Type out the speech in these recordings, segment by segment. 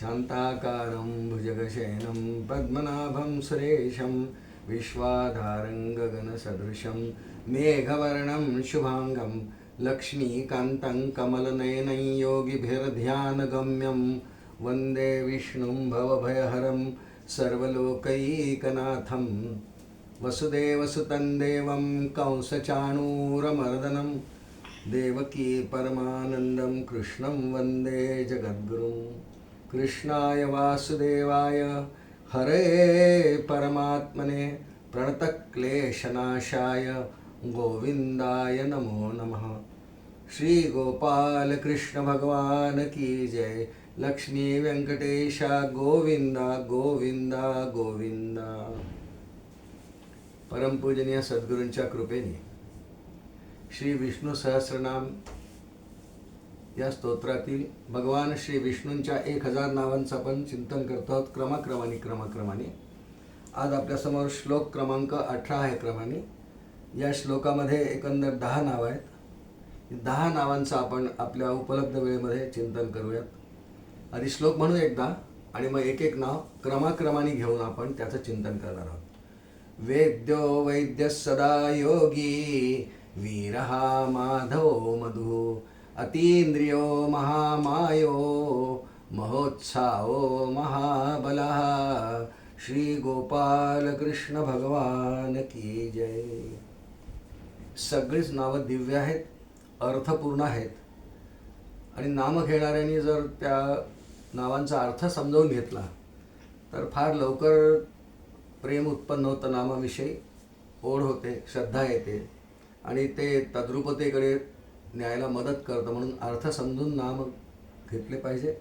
शान्ताकारं भुजगशयनं पद्मनाभं सुरेशं विश्वाधारं गगनसदृशं मेघवर्णं शुभांगं लक्ष्मीकान्तं कमलनयनं योगिभिर्ध्यानगम्यं वन्दे विष्णुं भवभयहरं सर्वलोकैकनाथं वसुदेवसुतं देवं कंसचाणूरमर्दनं देवकी परमानन्दं कृष्णं वन्दे जगद्गुरुं कृष्णाय वासुदेवाय हरे परमात्मने प्रणतक्लेशनाशाय गोविंदाय नमो नमः। श्री गोपाल कृष्ण भगवान की जय। लक्ष्मी वेंकटेशा गोविंदा गोविंदा गोविंदा। परमपूजनीय सद्गुरूंच्या कृपेने श्री विष्णू सहस्रनाम या स्तोत्रातील भगवान श्री विष्णूंच्या 1000 नावांचं आपण चिंतन करतो आहोत क्रमाक्रमाने। आज आपल्यासमोर श्लोक क्रमांक 18 आहे क्रमाने। या श्लोकामध्ये एकंदर 10 नाव आहेत। 10 नावांचं आपण आपल्या उपलब्ध वेळेमध्ये चिंतन करूयात। आधी श्लोक म्हणू एकदा आणि मग एक नाव क्रमाक्रमाने घेऊन आपण त्याचं चिंतन करणार आहोत। वेद्यो वैद्य सदा योगी वीरहा माधव मधु अतीन्द्रियो महामायो महोत्साहो महाबलः। श्री गोपाल कृष्ण भगवान की जय। सगळीच नावं दिव्य आहेत, अर्थपूर्ण आहेत आणि नाम घेणाऱ्यांनी जर त्या नावांचा अर्थ समजावून घेतला तर फार लवकर प्रेम उत्पन्न होतं नामाविषयी, ओढ होते, श्रद्धा येते आणि ते तद्रूपतेकडे न्यायला मदत करतं। म्हणून अर्थ समजून नाम घेतले पाहिजे।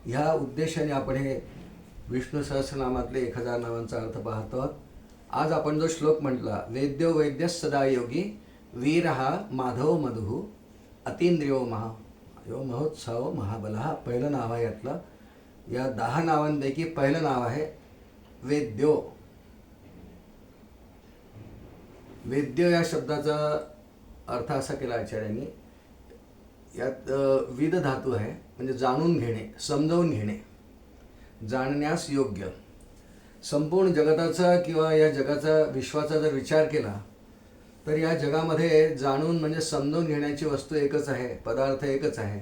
ह्या उद्देशाने आपण हे विष्णू सहस्रनामातले 1000 नावांचा अर्थ पाहतो आहोत। आज आपण जो श्लोक म्हटला, वेद्यो वैद्य सदा योगी वीरहा माधव मधु अतीन्द्रियो महोत्साहो महाबलः, पहिलं नाव आहे यातलं। या 10 नावांपैकी पहिलं नाव आहे वेद्यो। वेद्य या शब्दाचा अर्थ असा केला आचार्यांनी, यात विद धातू आहे, म्हणजे जाणून घेणे, समजावून घेणे, जाणण्यास योग्य। संपूर्ण जगताचा किंवा या जगाचा विश्वाचा जर विचार केला तर या जगामध्ये जाणून म्हणजे समजावून घेण्याची वस्तू एकच आहे, पदार्थ एकच आहे।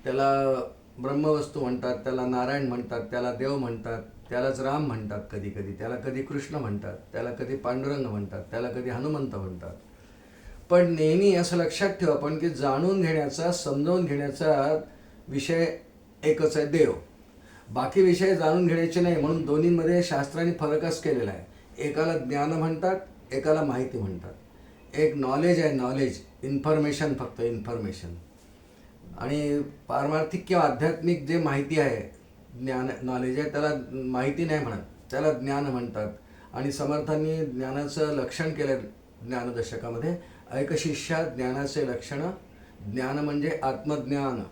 त्याला ब्रह्मवस्तू म्हणतात, त्याला नारायण म्हणतात, त्याला देव म्हणतात, त्यालाच राम म्हणतात, कधी कधी त्याला कधी कृष्ण म्हणतात, त्याला कधी पांडुरंग म्हणतात, त्याला कधी हनुमंत म्हणतात। पण नेहमी असं लक्षात ठेवा आपण की जाणून घेण्याचा, समजावून घेण्याचा विषय एकच आहे, देव। बाकी विषय जाणून घेण्याचे नाही, म्हणून दोन्हीमध्ये शास्त्राने फरकच केलेला आहे। एकाला ज्ञान म्हणतात, एकाला माहिती म्हणतात। एक नॉलेज आहे, नॉलेज, इन्फॉर्मेशन, फक्त इन्फॉर्मेशन। आणि पारमार्थिक किंवा आध्यात्मिक जे माहिती आहे, ज्ञान, नॉलेज आहे, त्याला माहिती नाही म्हणत, त्याला ज्ञान म्हणतात। आणि समर्थांनी ज्ञानाचं लक्षण केलं ज्ञानदशकामध्ये, ऐक शिष्या ज्ञानाचे लक्षण, ज्ञान म्हणजे आत्मज्ञान,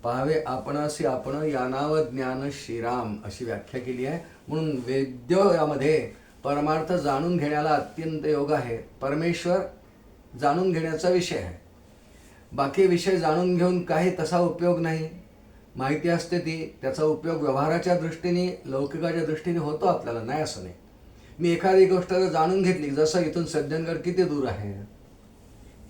पाहावे आपणासी आपण यानाव ज्ञान श्रीराम, अशी व्याख्या केली आहे। म्हणून वेद्य यामध्ये परमार्थ जाणून घेण्याला अत्यंत योग आहे, परमेश्वर जाणून घेण्याचा विषय आहे। बाकी विषय जाणून घेऊन काही तसा उपयोग नाही। माहिती असते ती, त्याचा उपयोग व्यवहाराच्या दृष्टीने, लौकिकाच्या दृष्टीने होतो आपल्याला, नाही असं नाही। मी एखादी गोष्ट जर जाणून घेतली, जसं इथून सज्जनगड किती दूर आहे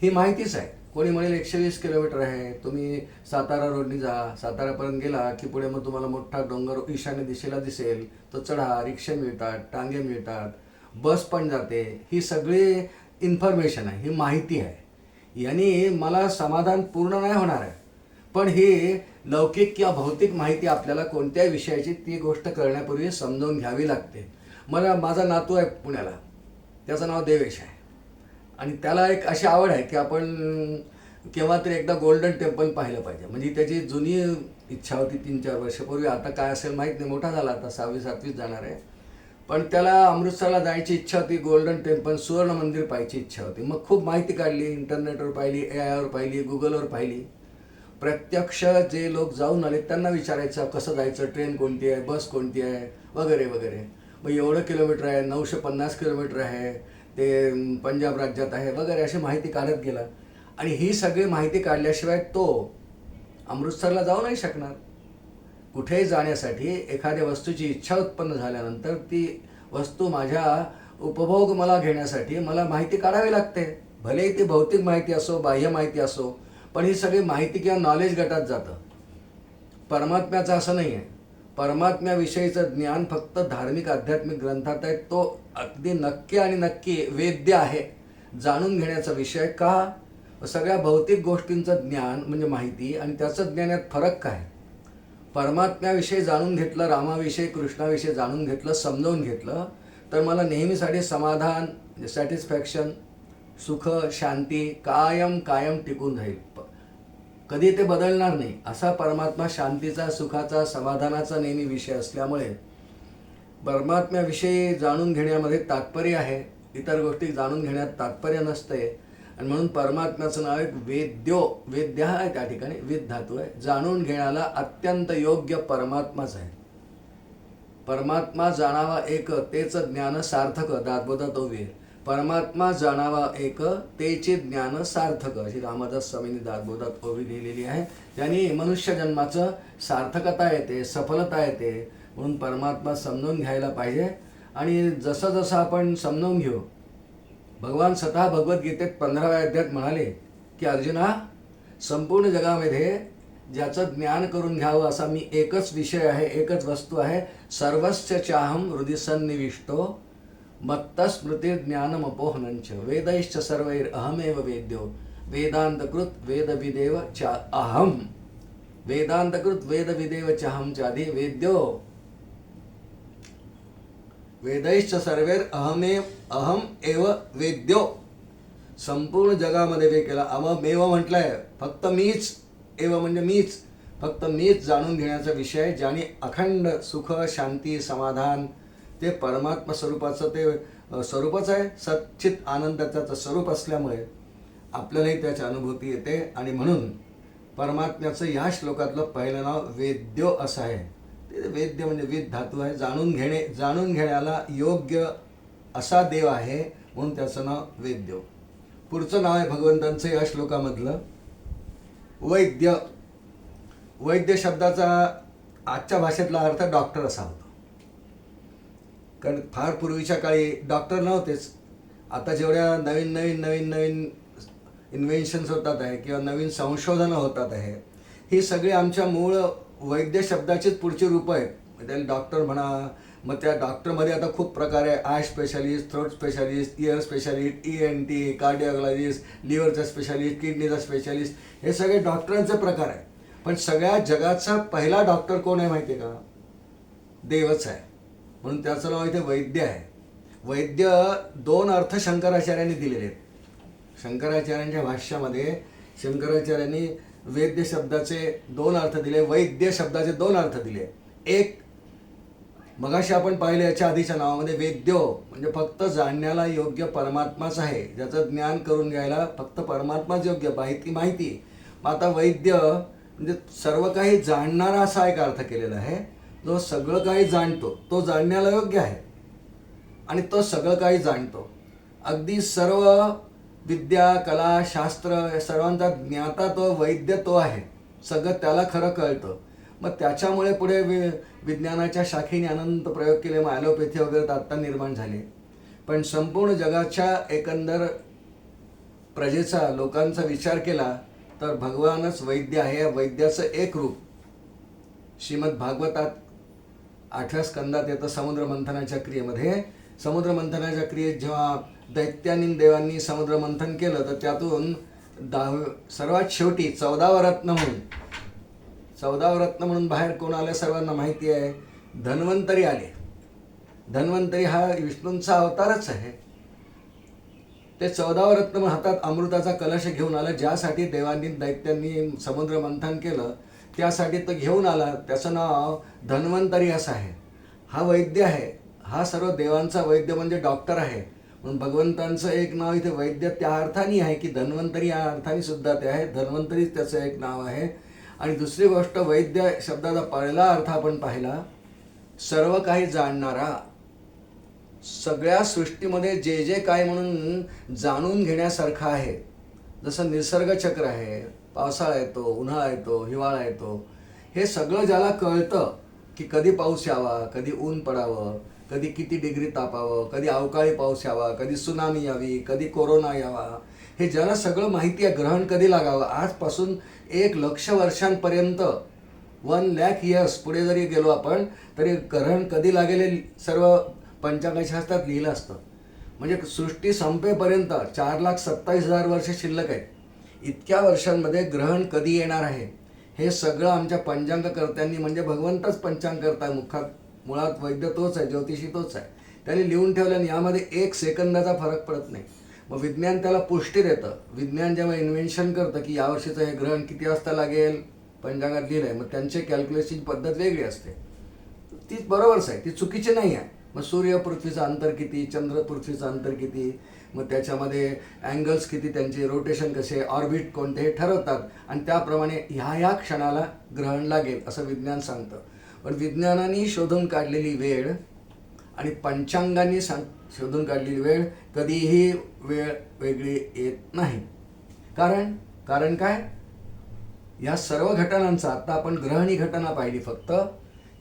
ही माहितीच आहे। कोणी म्हणेल 120 किलोमीटर आहे, तुम्ही सातारा रोडनी जा, सातारापर्यंत गेला की पुढे मग तुम्हाला मोठा डोंगर ईशान्य दिशेला दिसेल, तो चढा, रिक्षा मिळतात, टांगे मिळतात, बस पण जाते। ही सगळी इन्फॉर्मेशन आहे, ही माहिती आहे। यानी मला समाधान पूर्ण नाही होणार आहे, पण ही लौकिक किंवा भौतिक माहिती आपल्याला कोणत्याही विषयाची ती गोष्ट करण्यापूर्वी समजावून घ्यावी लागते। माझा नातू आहे पुण्याला, त्याचं नाव देवेश आहे आणि त्याला एक अशी आवड आहे की आपण केव्हा तरी एकदा गोल्डन टेम्पल पाहिलं पाहिजे। म्हणजे त्याची जुनी इच्छा होती 3-4 वर्षापूर्वी, आता काय असेल माहीत नाही, मोठा झाला, आता 6वी-7वीत जाणार आहे। पण त्याला अमृतसरला जायची इच्छा होती, गोल्डन टेम्पल, सुवर्ण मंदिर पाहायची इच्छा होती। मग खूप माहिती काढली, इंटरनेटवर पाहिली, AI वर पाहिली, गुगलवर पाहिली। प्रत्यक्ष जे लोक जाऊन आले त्यांना विचारायचं कसं जायचं, ट्रेन कोणती आहे, बस कोणती आहे, वगैरे वगैरे। मग एवढं किलोमीटर आहे, 950 किलोमीटर आहे, ते पंजाब राज्यात आहे, वगैरे अशी माहिती काढत गेला। आणि ही सगळी माहिती काढल्याशिवाय तो अमृतसरला जाऊ नाही शकणार। कुठेही जाण्यासाठी एखाद्या वस्तूची इच्छा उत्पन्न झाल्यानंतर ती वस्तू माझ्या उपभोग मला घेण्यासाठी मला माहिती काढावी लागते. भलेही ती भौतिक माहिती असो, बाह्य माहिती असो, पण ही सगळी माहिती किंवा नॉलेज गटात जातं. परमात्म्याचं असं नाही आहे. परमात्म्याविषयीचं ज्ञान फक्त धार्मिक आध्यात्मिक ग्रंथात आहे. तो अगदी नक्की आणि नक्की वेद्य आहे, जाणून घेण्याचा विषय. का? सगळ्या भौतिक गोष्टींचं ज्ञान म्हणजे माहिती आणि त्याचं ज्ञान यात फरक काय? परमात्म्याविषयी जाणून घेतलं, रामाविषयी कृष्णाविषयी जाणून घेतलं, समजावून घेतलं, तर मला नेहमीसाठी समाधान, सॅटिस्फॅक्शन, सुख, शांती कायम कायम टिकून राहील. कधी ते बदलणार नाही. असा परमात्मा शांतीचा, सुखाचा, समाधानाचा नेहमी विषय असल्यामुळे परमात्म्याविषयी जाणून घेण्यामध्ये तात्पर्य आहे, इतर गोष्टी जाणून घेण्यात तात्पर्य नसते. आणि म्हणून परमात्म्याचं नाव एक वेद्यो, वेद्य आहे, त्या ठिकाणी विद धातू आहे. जाणून घेण्याला अत्यंत योग्य परमात्माच आहे. परमात्मा जाणावा एक तेच ज्ञान सार्थक, दासबोधात ओवी. परमात्मा जाणावा एक तेचे ज्ञान सार्थक, अशी रामदास स्वामींनी दासबोधात ओवी लिहिलेली आहे. त्यांनी मनुष्य जन्माचं सार्थकता येते, सफलता येते. म्हणून परमात्मा समजून घ्यायला पाहिजे. आणि जसं जसं आपण समजून घेऊ, भगवान स्वतः भगवद्गीतेत 15व्या अध्यायात म्हणाले की अर्जुना, संपूर्ण जगामध्ये ज्याचं ज्ञान करून घ्यावं असा मी एकच विषय आहे, एकच वस्तू आहे. सर्वस्य चाहम हृदि सन्निविष्टो मत्तस्मृती ज्ञानमपोहनंच वेदैश्च सर्वैर अहमेव वेद्यो वेदांतकृत वेदविदेव च अहम. वेदांतकृत वेदविदेव चाहम चाधी वेद्यो वेदैश्च सर्वैर अहम एव वेद्यो. संपूर्ण जगामध्ये वे केला अहमेव म्हटलंय, फक्त मीच. एव म्हणजे मीच, फक्त मीच जाणून घेण्याचा विषय. ज्याने अखंड सुख, शांती, समाधान, ते परमात्मा स्वरूपाचं ते स्वरूपच आहे. सच्चित आनंदाचं स्वरूप असल्यामुळे आपल्यालाही त्याची अनुभूती येते. आणि म्हणून परमात्म्याचं या श्लोकातलं पहिलं नाव वेद्यो असं आहे. ते वेद्य म्हणजे विद धातू आहे. जाणून घेणे, जाणून घेण्याला योग्य असा देव आहे, म्हणून त्याचं नाव वेद्यो. पुढचं नाव आहे भगवंतांचं या श्लोकामधलं वैद्य. वैद्य शब्दाचा आजच्या भाषेतला अर्थ डॉक्टर असा होतो. कारण फार पूर्वीच्या काळी डॉक्टर नव्हतेच. आता जेवढ्या नवीन नवीन नवीन नवीन इन्व्हेन्शन्स होतात आहे किंवा नवीन संशोधनं होतात आहे, ही सगळी आमच्या मूळ वैद्य शब्दाचीच पुढची रूपं आहेत. त्याला डॉक्टर म्हणा. मग त्या डॉक्टरमध्ये आता खूप प्रकार आहे. Eye specialist, throat specialist, ear specialist, ENT, cardiologist, लिव्हरचा स्पेशालिस्ट, किडनीचा स्पेशालिस्ट, हे सगळे डॉक्टरांचे प्रकार आहे. पण सगळ्या जगाचा पहिला डॉक्टर कोण आहे माहिती आहे का? देवच आहे. म्हणून त्याचं नाव इथे वैद्य आहे. वैद्य दोन अर्थ शंकराचार्यांनी दिलेले आहेत. शंकराचार्यांच्या भाष्यामध्ये शंकराचार्यांनी वेद्य शब्दाचे दोन अर्थ दिले, वैद्य शब्दाचे दोन अर्थ दिले. एक मगाशी आपण पाहिले याच्या आधीच्या नावामध्ये वेद्यो म्हणजे फक्त जाणण्याला योग्य परमात्माच आहे, ज्याचं ज्ञान करून घ्यायला फक्त परमात्माच योग्य, माहिती. आता वैद्य म्हणजे सर्व काही जाणणारा असा एक अर्थ केलेला आहे. जो सगळं काही जाणतो, तो जाणण्याला योग्य आहे आणि तो सगळं काही जाणतो. अगदी सर्व विद्या, कला, शास्त्र सर्वांचा ज्ञाता तो वैद्य तो आहे. सगळं त्याला खरं कळतं. मग त्याच्यामुळे पुढे विज्ञानाच्या शाखेने अनंत प्रयोग केले. मग ॲलोपॅथी वगैरे तर आत्ता निर्माण झाले. पण संपूर्ण जगाच्या एकंदर प्रजेचा, लोकांचा विचार केला तर भगवानच वैद्य आहे. या वैद्याचं एक रूप श्रीमद भागवतात 8व्या स्कंदात येतं. समुद्र मंथनाच्या क्रियेमध्ये, समुद्र मंथनाच्या क्रियेत जेव्हा दैत्यांनी देवांनी समुद्र मंथन केलं तर त्यातून सर्वात शेवटी 14वं रत्न म्हणून बाहेर कोण आलं सर्वांना माहिती आहे. धन्वंतरी आले. धन्वंतरी हा विष्णूंचा अवतारच आहे. ते 14वं रत्न हातात अमृताचा कलश घेऊन आला. ज्यासाठी देवांनी दैत्यांनी समुद्र मंथन केलं त्यासाठी तो घेऊन आला. त्याचं नाव धन्वंतरी असं आहे. हा वैद्य आहे. हा सर्व देवांचा वैद्य म्हणजे डॉक्टर आहे. म्हणून भगवंतांचं एक नाव इथे वैद्य त्या अर्थाने आहे की धन्वंतरी या अर्थाने सुद्धा ते आहे. धन्वंतरीच त्याचं एक नाव आहे. आणि दुसरी गोष्ट, वैद्य शब्दाचा पहिला अर्थ आपण पाहिला, सर्व काही जाणणारा. सगळ्या सृष्टीमध्ये जे जे काय म्हणून जाणून घेण्यासारखं आहे. जसं निसर्ग चक्र आहे, पावसाळा येतो, उन्हाळा येतो, हिवाळा येतो, हे सगळं ज्याला कळतं की कधी पाऊस यावा, कधी ऊन पडावं, कधी किती डिग्री तापावं, कधी अवकाळी पाऊस यावा, कधी सुनामी यावी, कधी कोरोना यावा, हे ज्याला सगळं माहिती आहे, ग्रहण कधी लागावं, आजपासून 1,00,000 वर्षांपर्यंत 1,00,000 इयर्स पुढे जरी गेलो आपण तरी ग्रहण कधी लागेल हे सर्व पंचांगशास्त्रात लिहिलं असतं. म्हणजे सृष्टी संपेपर्यंत 4,27,000 वर्ष शिल्लक आहेत. इतक्या वर्षांमध्ये ग्रहण कधी येणार आहे हे सगळं आमच्या पंचांगकर्त्यांनी, म्हणजे भगवंतच पंचांग करताय, मुळात वैद्य तोच आहे, ज्योतिषी तोच आहे, त्यांनी लिहून ठेवल्याने यामध्ये 1 सेकंदाचा फरक पडत नाही. मग विज्ञान त्याला पुष्टी देतं. विज्ञान जेव्हा इन्व्हेन्शन करतं की यावर्षीचं हे ग्रहण किती वाजता लागेल, पंचांगात लिहिलं आहे, मग त्यांची कॅल्क्युलेशनची पद्धत वेगळी असते. ती बरोबरच आहे, ती चुकीची नाही आहे. मग सूर्य पृथ्वीचं अंतर किती, चंद्र पृथ्वीचं अंतर किती, मग त्याच्यामध्ये अँगल्स किती, त्यांचे रोटेशन कसे, ऑर्बिट कोणते, हे ठरवतात आणि त्याप्रमाणे ह्या क्षणाला ग्रहण लागेल असं विज्ञान सांगतं. पण विज्ञानाने शोधून काढलेली वेळ आणि पंचांगांनी शोधून काढलेली वेळ कधीही वेळ वेगळी येत नाही. कारण काय, या सर्व घटनांचा, आता आपण ग्रहणी घटना पाहिली फक्त,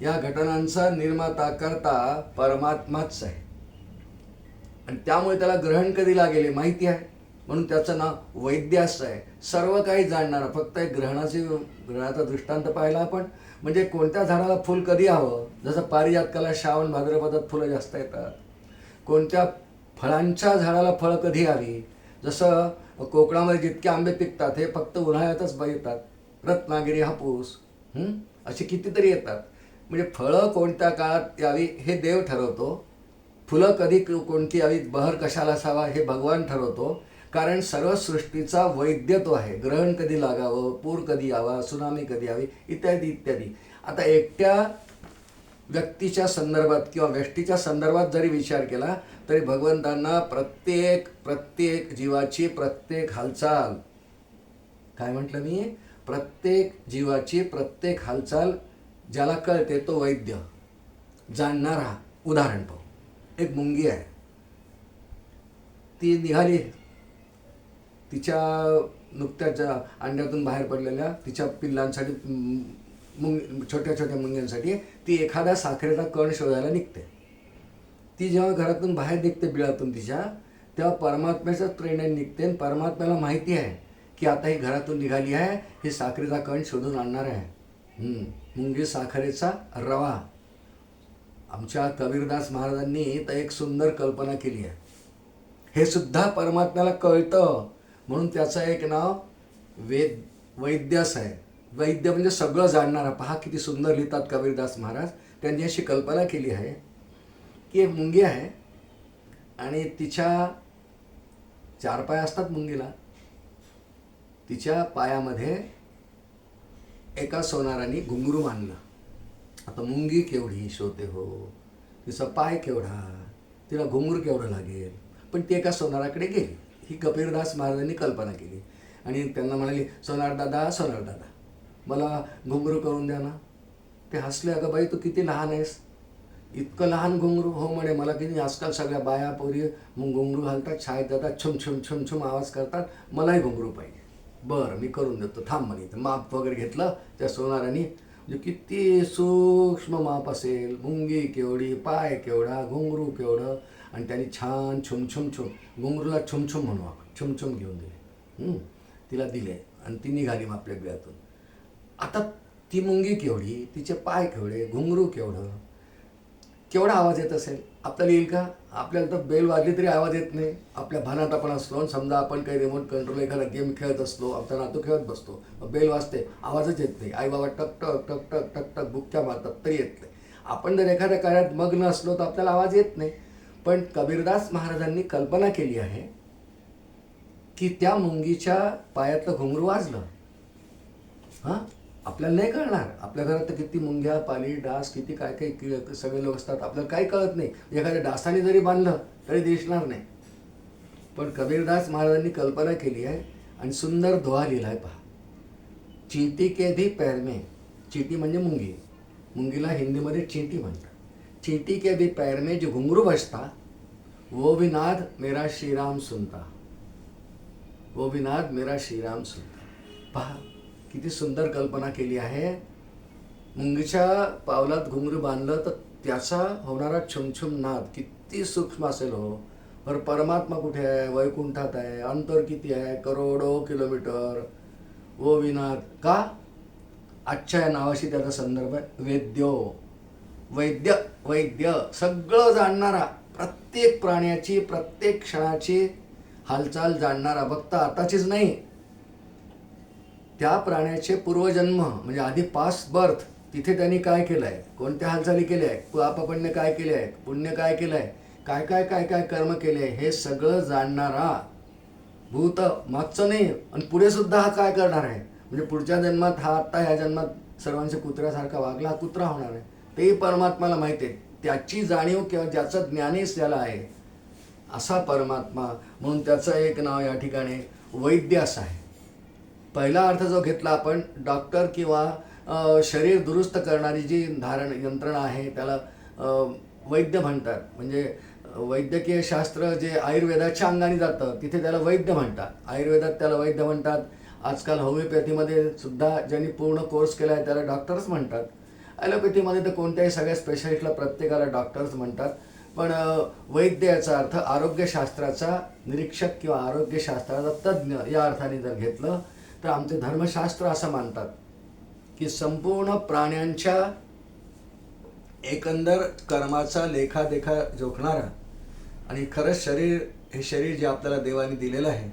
या घटनांचा निर्माता करता परमात्माच आहे आणि त्यामुळे त्याला ग्रहण कधी लागेल हे माहिती आहे, म्हणून त्याचं नाव वैद्य असं आहे. सर्व काही जाणणारा. फक्त एक ग्रहणाचा दृष्टांत पाहिला आपण, म्हणजे कोणत्या झाडाला फुल कधी हवं, जसं पारिजातकाला श्रावण भाद्रपदात फुलं जास्त येतात. कोणत्या फळांच्या झाडाला फळं कधी हवी, जसं कोकणामध्ये जितके आंबे पिकतात हे फक्त उन्हाळ्यातच येतात. रत्नागिरी, हापूस, असे कितीतरी येतात. म्हणजे फळं कोणत्या काळात यावी हे देव ठरवतो. फुलं कधी कोणती यावी, बहर कशाला असावा हे भगवान ठरवतो. कारण सर्व सृष्टीचा वैद्य तो आहे. ग्रहण कधी लागावं, पूर कधी यावा, सुनामी कधी यावी, इत्यादी इत्यादी. आता एकट्या व्यक्तीच्या संदर्भात किंवा व्यष्टीच्या संदर्भात जरी विचार केला तरी भगवंतांना प्रत्येक जीवाची प्रत्येक हालचाल, काय म्हटलं मी, प्रत्येक जीवाची प्रत्येक हालचाल ज्याला कळते तो वैद्य, जाणणारा. उदाहरण पाहू. एक मुंगी आहे, ती निघाली तिच्या नुकत्याच अंड्यातून बाहेर पडलेल्या तिच्या पिल्लांसाठी, छोट्या छोट्या मुंग्यांसाठी ती एखादा साखरेचा कण शोधायला निघते. ती जेव्हा घरातून बाहेर निघते बिळातून तिच्या, तेव्हा परमात्म्याच्याच प्रेरणेने निघते आणि परमात्म्याला माहिती आहे की आता ही घरातून निघाली आहे, ही साखरेचा कण शोधून आणणार आहे. मुंगी साखरेचा रवा. आमच्या कबीरदास महाराजांनी तर एक सुंदर कल्पना केली आहे. हे सुद्धा परमात्म्याला कळतं, म्हणून त्याचं एक नाव वैद्यस आहे. वैद्य म्हणजे सगळं जाणणारा. पहा किती सुंदर लिहितात कबीरदास महाराज. त्यांनी अशी कल्पना केली आहे की एक मुंगी आहे आणि तिच्या 4 पाय असतात मुंगीला. तिच्या पायामध्ये एका सोनाराने घुंगरू बांधलं. आता मुंगी केवढी शोधते हो, तिचा पाय केवढा, तिला घुंगरू केवढं लागेल, पण ती एका सोनाराकडे गेली. ही कबीरदास महाराजांनी कल्पना केली आणि त्यांना म्हणाली, सोनार दादा मला घुंगरू करून द्या ना. ते हसले, अगं बाई तू किती लहान आहेस, इतकं लहान घुंगरू? हो म्हणे, मला किती, आजकाल सगळ्या बाया पोरी घुंगरू घालतात, शाळेत जातात, छुम छुम छुम छुम आवाज करतात, मलाही घुंगरू पाहिजे. बरं मी करून देतो, थांब म्हणे. माप वगैरे घेतलं त्या सोनाराने. म्हणजे किती सूक्ष्म माप असेल, मुंगी केवढी, पाय केवढा, घुंगरू केवढं, आणि त्यांनी छान छुम छुम छुम, घुंगरूला छुमछुम म्हणू आपण, छुमछुम घेऊन दिले. तिला दिले आणि ती निघाली मग आपल्या बिळातून. आता ती मुंगी केवढी, तिचे पाय केवढे, घुंगरू केवढा आवाज येत असेल, आपल्याला येईल का? आपल्याला तर बेल वाजली तरी आवाज येत नाही. आपल्या भानात आपण असलो, समजा आपण काही रिमोट कंट्रोल एखादा गेम खेळत असलो, आपला नातू खेळत बसतो, बेल वाजते, आवाजच येत नाही. आई बाबा टक टक टक टक टक टक बुक्क्या मारतात तरी येत नाही. आपण जर एखाद्या कार्यात मग्न असलो तर आपल्याला आवाज येत नाही. पण कबीरदास महाराजांनी कल्पना केली आहे की त्या मुंगीच्या पायातलं घुंगरू वाजलं. आपल्याला नाही कळणार. आपल्या घरात तर किती मुंग्या, पाली, डास, किती काय काय सगळे लोक असतात, आपल्याला काही कळत नाही. एखाद्या डासाने जरी बांधलं तरी दिसणार नाही. पण कबीरदास महाराजांनी कल्पना केली आहे आणि सुंदर दोहा लिहिला आहे. पहा, चींटी के भी पैर में, चींटी म्हणजे मुंगी, मुंगीला हिंदीमध्ये चींटी म्हणतात. चींटी के भी पैर में जो घुंगरू बजता, वो भी नाद मेरा श्रीराम सुनता, वो भी नाद मेरा श्रीराम सुनता. पहा किती सुंदर कल्पना केली आहे. मुंगीच्या पावलात घुंगरू बांधलं तर त्याचा होणारा छुमछुम नाद किती सूक्ष्म असेल हो. बरं परमात्मा कुठे आहे? वैकुंठात आहे. अंतर किती आहे? करोडो किलोमीटर. ओ विनाद का? आजच्या या नावाशी त्याचा संदर्भ आहे. वेद्यो, वैद्य, वैद्य सगळं जाणणारा, प्रत्येक प्राण्याची प्रत्येक क्षणाची हालचाल जाणणारा, फक्त आताचीच नाही, त्या प्राण्याचे पूर्वजन्म म्हणजे आधी पास्ट बर्थ, तिथे त्यांनी काय केलं आहे, कोणत्या हालचाली केल्या आहेत, पापपुण्य काय केले आहेत, पुण्य काय केलं आहे, काय काय काय काय कर्म केले, हे सगळं जाणणारा भूत, मागचं नाही आणि पुढे सुद्धा हा काय करणार आहे, म्हणजे पुढच्या जन्मात हा आत्ता ह्या जन्मात सर्वांच्या कुत्र्यासारखा वागला, हा कुत्रा होणार आहे, तेही परमात्माला माहिती आहे. त्याची जाणीव किंवा ज्याचं ज्ञानेच त्याला आहे असा परमात्मा. म्हणून त्याचं एक नाव या ठिकाणी वैद्य असं आहे. पहिला अर्थ जो घेतला आपण, डॉक्टर किंवा शरीर दुरुस्त करणारी जी धारण यंत्रणा आहे त्याला वैद्य म्हणतात. म्हणजे वैद्यकीय शास्त्र जे आयुर्वेदाच्या अंगाने जातं तिथे त्याला वैद्य म्हणतात. आयुर्वेदात त्याला वैद्य म्हणतात. आजकाल होमिओपॅथीमध्ये सुद्धा ज्यांनी पूर्ण कोर्स केला आहे त्याला डॉक्टर्स म्हणतात. ॲलोपॅथीमध्ये तर कोणत्याही सगळ्या स्पेशालिस्टला प्रत्येकाला डॉक्टर्स म्हणतात. पण वैद्य याचा अर्थ आरोग्यशास्त्राचा निरीक्षक किंवा आरोग्यशास्त्राचा तज्ज्ञ या अर्थाने जर घेतलं तर आमचे धर्मशास्त्र असं मानतात की संपूर्ण प्राण्यांच्या एकंदर कर्माचा लेखादेखा जोखणारा आणि खरंच शरीर, हे शरीर जे आपल्याला देवाने दिलेलं आहे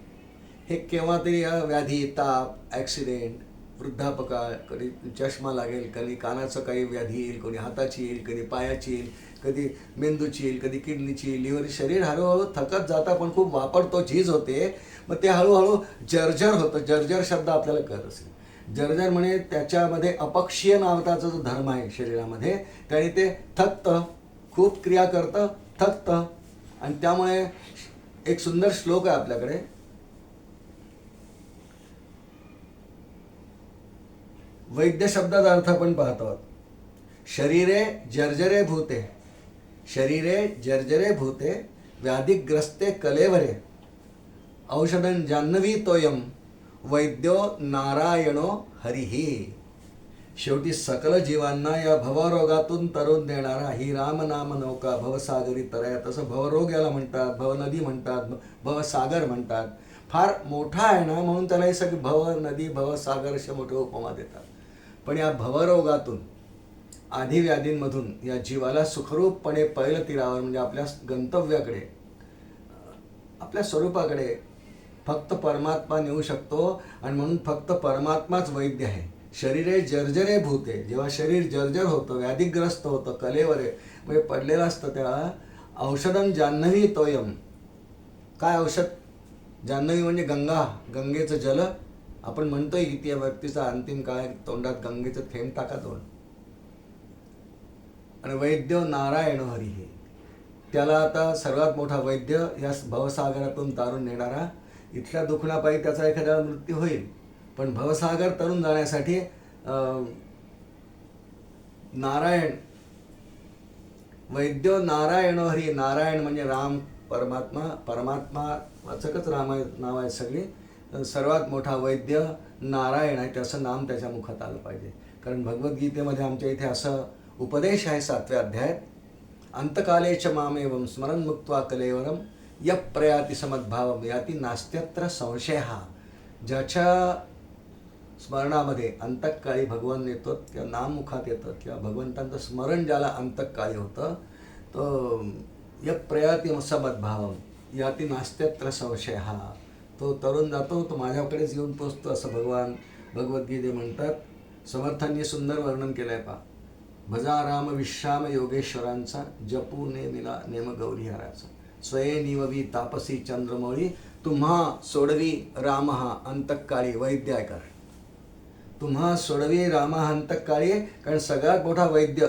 हे केव्हा तरी या व्याधी, ताप, ॲक्सिडेंट, वृद्धापकाळ, कधी चष्मा लागेल, कधी कानाचं काही व्याधी येईल, कोणी हाताची येईल, कधी पायाची येईल, कधी मेंदूची येईल, कधी किडनीची येईल, लिव्हर, शरीर हळूहळू थकत जातं पण खूप वापरतो, झीज होते, मग ते हळूहळू जर्जर होतं. जर्जर शब्द आपल्याला कळत असेल. जर्जर म्हणजे त्याच्यामध्ये अपक्षीय नावाचा जो धर्म आहे शरीरामध्ये, त्याने ते थकतं, खूप क्रिया करतं, थकतं. आणि त्यामुळे एक सुंदर श्लोक आहे आपल्याकडे, वैद्य शब्दाचा अर्थ आपण पाहतो. शरीरे जर्जरे भूते, शरीरे जर्जरे भूते, व्याधिग्रस्ते कलेवरे, औषधं जान्हवी तोयम, वैद्यो नारायणो हरिही. शेवटी सकल जीवांना या भवरोगातून तरून देणारा ही रामनाम नौका भवसागरी तरया. तसं भवरोग याला म्हणतात, भवनदी म्हणतात, भवसागर म्हणतात. फार मोठा आहे ना म्हणून त्याला हे सगळे भवनदी, भवसागर असे मोठे उपमा देतात. पण या भवरोगातून, आधिव्याधींमधून या जीवाला सुखरूपपणे पैल तीरावर म्हणजे आपल्या गंतव्याकडे, आपल्या स्वरूपाकडे फक्त परमात्मा नेऊ शकतो. आणि म्हणून फक्त परमात्माच वैद्य आहे. शरीरे जर्जरे भूते, जेव्हा शरीर जर्जर होतं, व्याधिग्रस्त होतं, कलेवरे म्हणजे पडलेलं असतं, तेव्हा औषधं जान्हवी तोयम. काय औषध? जान्हवी म्हणजे गंगा, गंगेचं जल. आपण म्हणतोय की त्या व्यक्तीचा अंतिम काळ तोंडात गंगेचं थेंब टाका तोंड. आणि वैद्य नारायण हरी, हे त्याला आता सर्वात मोठा वैद्य या भवसागरातून तारून नेणारा. इथल्या दुखण्यापायी त्याचा एखाद्या मृत्यू होईल, पण भवसागर तरून जाण्यासाठी नारायण, वैद्यो नारायण हरी. नारायण म्हणजे राम, परमात्मा, परमात्मा वाचकच राम नाव आहे सगळी. सर्वात मोठा वैद्य नारायण आहे, त्याचं नाम त्याच्या मुखात आलं पाहिजे. कारण भगवद्गीतेमध्ये आमच्या इथे असं उपदेश आहे 7व्या अध्यायात, अंतकालेच मामेवम स्मरण मुक्त्वा कलेवरम य प्रयाती समद्भावम याती नास्त्यत्र संशय. ज्याच्या स्मरणामध्ये अंतकाळी भगवान येतो किंवा नाम मुखात येतं किंवा भगवंतांचं स्मरण ज्याला अंतकाळी होतं तो य प्रयाती समद्भावम याती नास्त्यत्र संशय, तो तरुण जातो, तो माझ्याकडेच येऊन पोचतो असं भगवान भगवद्गीते म्हणतात. समर्थांनी सुंदर वर्णन केलं आहे पहा. भजा राम विश्राम योगेश्वरांचा, जपू नेमिला नेम गौरीहराचा, स्वये निववी तापसी चंद्रमौळी, तुम्हा सोडवी राम हा अंतकाळी. वैद्य आहे कारण, तुम्हा सोडवी राम हा अंतकाळी, कारण सगळ्यात मोठा वैद्य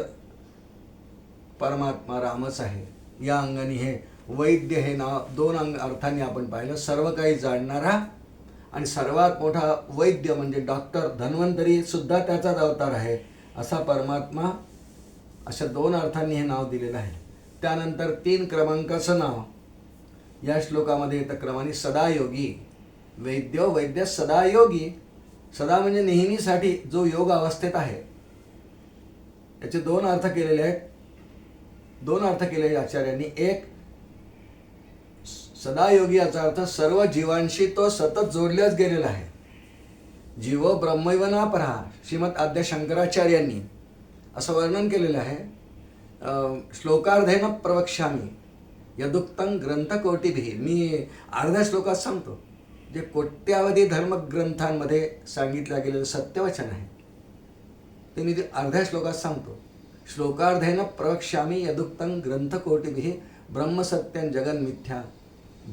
परमात्मा रामच आहे. या अंगाने हे वैद्य हे नाव दोन अर्थांनी आपण पाहिलं. सर्व काही जाणणारा आणि सर्वात मोठा वैद्य म्हणजे डॉक्टर, धन्वंतरी सुद्धा त्याचाच अवतार आहे असा परमात्मा. अशा दोन अर्थांनी हे नाव दिलेलं आहे. त्यानंतर 3 क्रमांकाचं नाव या श्लोकामध्ये येतं क्रमाने, सदायोगी. वैद्य, वैद्य सदायोगी. सदा म्हणजे नेहमीसाठी, जो योग अवस्थेत आहे. याचे दोन अर्थ केलेले आहेत. दोन अर्थ केले आचार्यांनी. एक, सदायोगी याचा अर्थ सर्व जीवांशी तो सतत जोडल्याच गेलेला आहे. जीव ब्रह्मैव नापरः श्रीमद आद्य शंकराचार्यांनी असं वर्णन केलेलं आहे. श्लोकार्धेन प्रवक्ष्यामी यदुक्तं ग्रंथकोटिभिः. मी अर्ध्या श्लोकात सांगतो. जे कोट्यावधी धर्मग्रंथांमध्ये सांगितलं गेलेलं सत्यवचन आहे ते मी अर्ध्या श्लोकात सांगतो. श्लोकार्धेन प्रवक्ष्यामी यदुक्तं ग्रंथकोटिभिः ब्रह्मसत्यं जगन्मिथ्या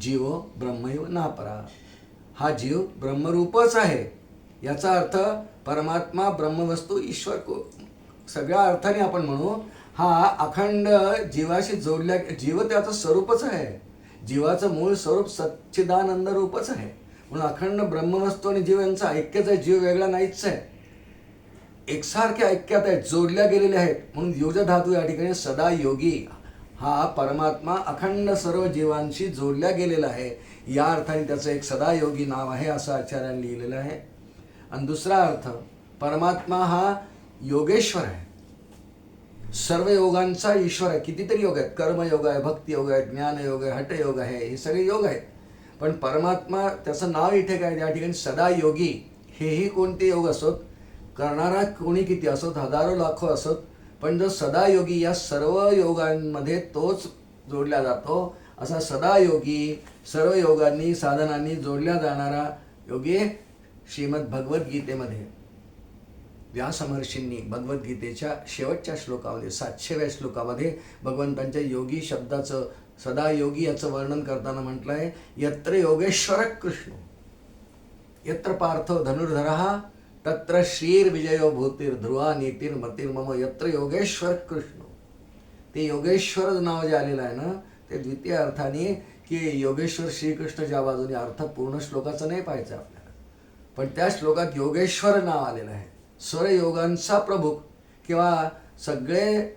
जीवो ब्रह्मैव नापरा. हा जीव ब्रह्मरूपच आहे. याचा अर्थ परमात्मा, ब्रह्मवस्तू, ईश्वर सगळ्या अर्थाने आपण म्हणू हा अखंड जीवाशी जोडल्या. जीव त्याचं स्वरूपच आहे. जीवाचं मूळ स्वरूप सच्चिदानंद रूपच आहे. म्हणून अखंड ब्रह्मवस्तू आणि जीव यांचं ऐक्यच आहे. जीव वेगळा नाहीच आहे. एकसारखे ऐक्यात आहेत, जोडल्या गेलेले आहेत. म्हणून योज धातू या ठिकाणी सदा योगी. हा परमात्मा अखंड सर्व जीवांशी जोडल्या गेलेला आहे. या अर्थाने त्याचं एक सदायोगी नाव आहे असं आचार्यांनी लिहिलेलं आहे. आणि दुसरा अर्थ, परमात्मा हा योगेश्वर आहे. सर्व योगांचा ईश्वर आहे. कितीतरी योग आहेत. कर्मयोग आहे, भक्तियोग आहे, ज्ञानयोग आहे, हठयोग आहे. हे सगळे योग आहेत. पण परमात्मा त्याचं नाव इथे काय, या ठिकाणी सदायोगी. हेही कोणते योग असोत, करणारा कोणी किती असोत, हजारो लाखो असोत, पण जो सदायोगी या सर्व योगांमध्ये तोच जोडला जातो. असा सदायोगी सर्व योगांनी साधनांनी जोडल्या जाणारा योगी श्रीमद भगवद्गीतेमध्ये व्यासमहर्षींनी भगवद्गीतेच्या शेवटच्या श्लोकामध्ये 700व्या श्लोकामध्ये भगवंतांच्या योगी शब्दाचं, सदायोगी याचं वर्णन करताना म्हटलं आहे, यत्र योगेश्वर कृष्ण यत्र पार्थो धनुर्धरः तत्र श्रीर्विजयो भूतिर्ध्रुवा नीतिर्मतिर्मम यत्र योगेश्वर कृष्ण. ते योगेश्वर नाव जे आलेलं आहे ना, ते द्वितीय अर्थाने की योगेश्वर श्रीकृष्ण ज्या बाजूने अर्थ पूर्ण श्लोकाचं नाही पाहायचं आपल्याला, पण त्या श्लोकात योगेश्वर नाव आलेलं आहे. सर्व योगांचा प्रभू किंवा सगळे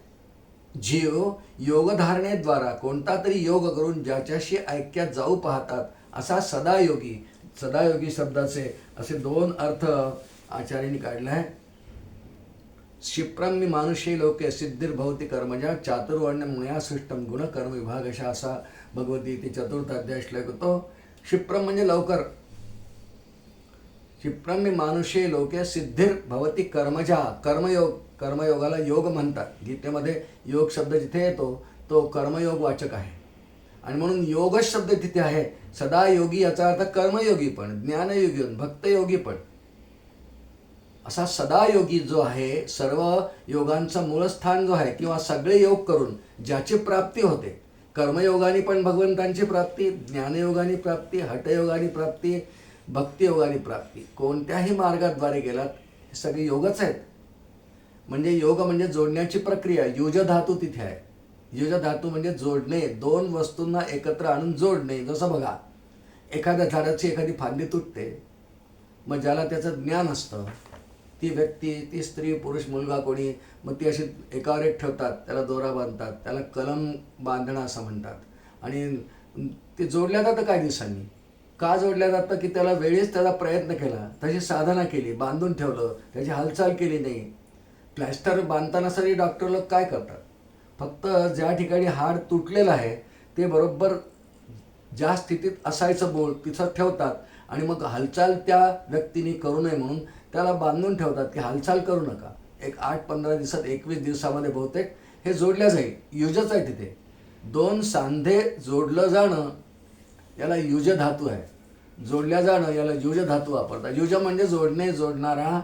जीव योगधारणेद्वारा कोणता तरी योग करून ज्याच्याशी ऐक्यात जाऊ पाहतात असा सदायोगी. सदायोगी शब्दाचे असे दोन अर्थ आचार्यांनी काढले आहे. क्षिप्रम मानुषे लोके सिद्धिर्भवती कर्मजा चातुर्वर्ण्य मुया सृष्टम गुणकर्म विभाग असा भगवद्गीते 4th अध्याय श्लोक होतो. क्षिप्रम म्हणजे लवकर. क्षिप्रम मानुषे लोके सिद्धिर्भवती कर्मजा. कर्मयोग, कर्मयोगाला योग म्हणतात. गीतेमध्ये योग शब्द जिथे येतो तो कर्मयोग वाचक आहे आणि म्हणून योग शब्द तिथे आहे. सदायोगी याचा अर्थ कर्मयोगी पण, ज्ञानयोगी पण, भक्तयोगी पण. असा सदायोगी जो आहे, सर्व योगांचं मूळस्थान जो आहे किंवा सगळे योग करून ज्याची प्राप्ती होते, कर्मयोगाने पण भगवंतांची प्राप्ती, ज्ञानयोगाने प्राप्ती, हठयोगाने प्राप्ती, भक्तियोगाने प्राप्ती. कोणत्याही मार्गाद्वारे गेलात हे सगळे योगच आहेत. म्हणजे योग म्हणजे जोडण्याची प्रक्रिया. युज धातू तिथे आहे. युज धातू म्हणजे जोडणे, दोन वस्तूंना एकत्र आणून जोडणे. जसं बघा, एखाद्या झाडाची एखादी फांदी तुटते, मग ज्याला त्याचं ज्ञान असतं, ती व्यक्ती, ती स्त्री, पुरुष, मुलगा कोणी, मग ती अशी एकावर एक ठेवतात, त्याला दोरा बांधतात, त्याला कलम बांधणं असं म्हणतात. आणि ते जोडल्या जातं काही दिवसांनी. का जोडल्या जातं की त्याला वेळेस त्याचा प्रयत्न केला, तशी साधना केली, बांधून ठेवलं, त्याची हालचाल केली नाही. प्लॅस्टर बांधताना सगळे डॉक्टर लोक काय करतात, फक्त ज्या ठिकाणी हाड तुटलेलं आहे ते बरोबर ज्या स्थितीत असायचं बोल तिथं ठेवतात आणि मग हालचाल त्या व्यक्तीने करू नये म्हणून त्याला बांधून ठेवतात की हालचाल करू नका. एक 8-15 दिवसात, 21 दिवसामध्ये बहुतेक हे जोडल्या जाईल. युजच आहे तिथे. दोन सांधे जोडलं जाणं याला युज धातू आहे. जोडल्या जाणं याला युज धातू वापरतात. युज म्हणजे जोडणे, जोडणारा.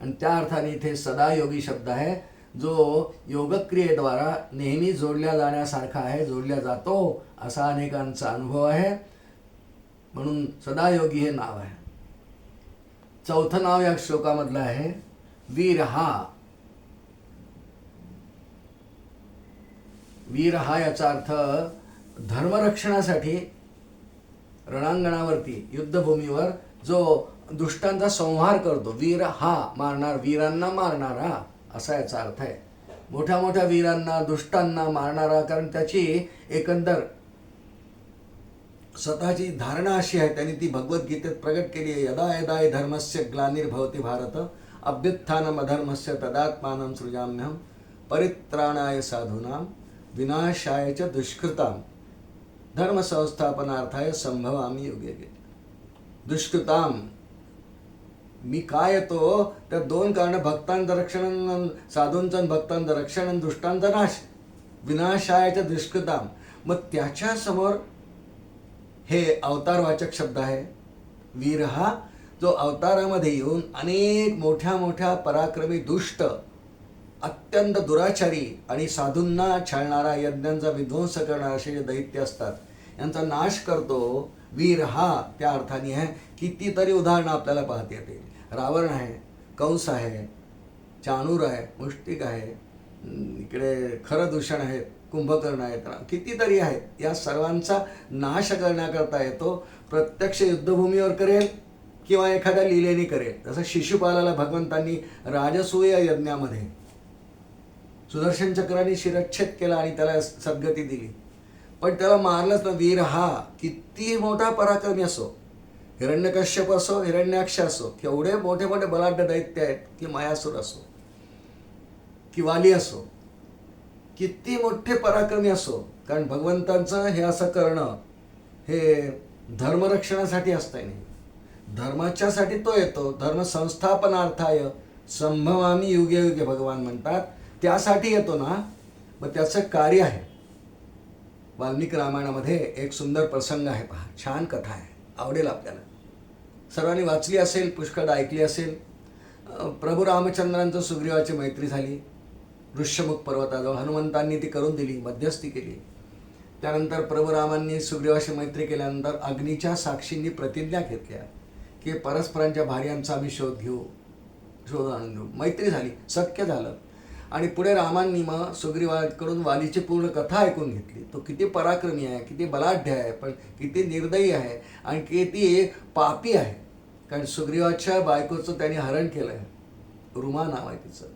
आणि त्या अर्थाने इथे सदायोगी शब्द आहे जो योगक्रियेद्वारा नेहमी जोडल्या जाण्यासारखा आहे, जोडल्या जातो असा अनेकांचा अनुभव आहे. म्हणून सदायोगी हे नाव आहे. 4थं नाव या श्लोकामधलं आहे वीरहा. वीरहा याचा अर्थ धर्मरक्षणासाठी रणांगणावरती, युद्धभूमीवर जो दुष्टांचा संहार करतो. वीर हा मारणार, वीरांना मारणारा असा याचा अर्थ आहे. मोठ्या मोठ्या वीरांना, दुष्टांना मारणारा. कारण त्याची एकंदर स्वतःची धारणा अशी आहे, त्यांनी ती भगवद्गीतेत प्रगट केली आहे. यदा यदा धर्मस्य ग्लानिर्भवति भारत अभ्युत्थानम अधर्मस्य तदात्मानं सृजाम्यहं परित्राणाय साधूनां विनाशाय च दुष्कृतां धर्म संस्थापनार्थाय संभवामी युगे युगे. दुष्कृतां मी काय येतो त्या दोन कारण, भक्तांचं रक्षण, साधूंचं आणि भक्तांचं रक्षण आणि दुष्टांचा नाश. विनाशायच्या दुष्कृताम, मग त्याच्या समोर हे अवतारवाचक शब्द आहे. वीर हा जो अवतारामध्ये येऊन अनेक मोठ्या मोठ्या पराक्रमी दुष्ट, अत्यंत दुराचारी आणि साधूंना छळणारा, यज्ञांचा विध्वंस करणारा असे जे दैत्य असतात यांचा नाश करतो. वीर हा त्या अर्थाने आहे. कितीतरी उदाहरणं आपल्याला पाहता येतील. रावण आहे, कंस आहे, चाणूर आहे, मुष्टिक आहे, इकडे खरदूषण आहेत, कुंभकर्ण आहेत, कितीतरी आहेत. या सर्वांचा नाश करण्याकरता येतो. प्रत्यक्ष युद्धभूमीवर करेल किंवा एखाद्या लीलेने करेल. जसं शिशुपालाला भगवंतांनी राजसूय यज्ञामध्ये सुदर्शन चक्राने शिरच्छेद केला आणि त्याला सद्गती दिली, पण त्याला मारलंच ना. वीर हा किती मोठा पराक्रमी असो, हिरण्यकश्यप असो, हिरण्याक्ष असो, केवढे मोठे मोठे बलाढ्य दैत्य आहेत, की मायासूर असो की वाली असो, किती मोठे पराक्रमी असो, कारण भगवंतांचं हे असं करणं हे धर्मरक्षणासाठी असतंय नाही, धर्माच्यासाठी तो येतो. धर्म संस्थापनार्थाय संभवामी युगे युगे भगवान म्हणतात, त्यासाठी येतो ना. मग त्याचं कार्य आहे. वाल्मिकी रामायणामध्ये एक सुंदर प्रसंग आहे, पहा, छान कथा आहे, आवडेल आपल्याला. सर्वांनी वाचली असेल, पुष्कळ ऐकली असेल. प्रभू रामचंद्रांचं सुग्रीवाची मैत्री झाली. ऋष्यमुख पर्वताजवळ हनुमंतांनी ती करून दिली, मध्यस्थी केली. त्यानंतर प्रभू रामांनी सुग्रीवाशी मैत्री केल्यानंतर अग्नीच्या साक्षींनी प्रतिज्ञा घेतल्या की परस्परांच्या भार्यांचा आम्ही शोध आणून घेऊ. मैत्री झाली, सख्य झालं. आणि पुढे रामांनी मग सुग्रीवाकडून वालीची पूर्ण कथा ऐकून घेतली. तो किती पराक्रमी आहे, किती बलाढ्य आहे, पण किती निर्दयी आहे आणि किती पापी आहे. कारण सुग्रीवाच्या बायकोचं त्याने हरण केलं आहे, रुमा नाव आहे तिचं,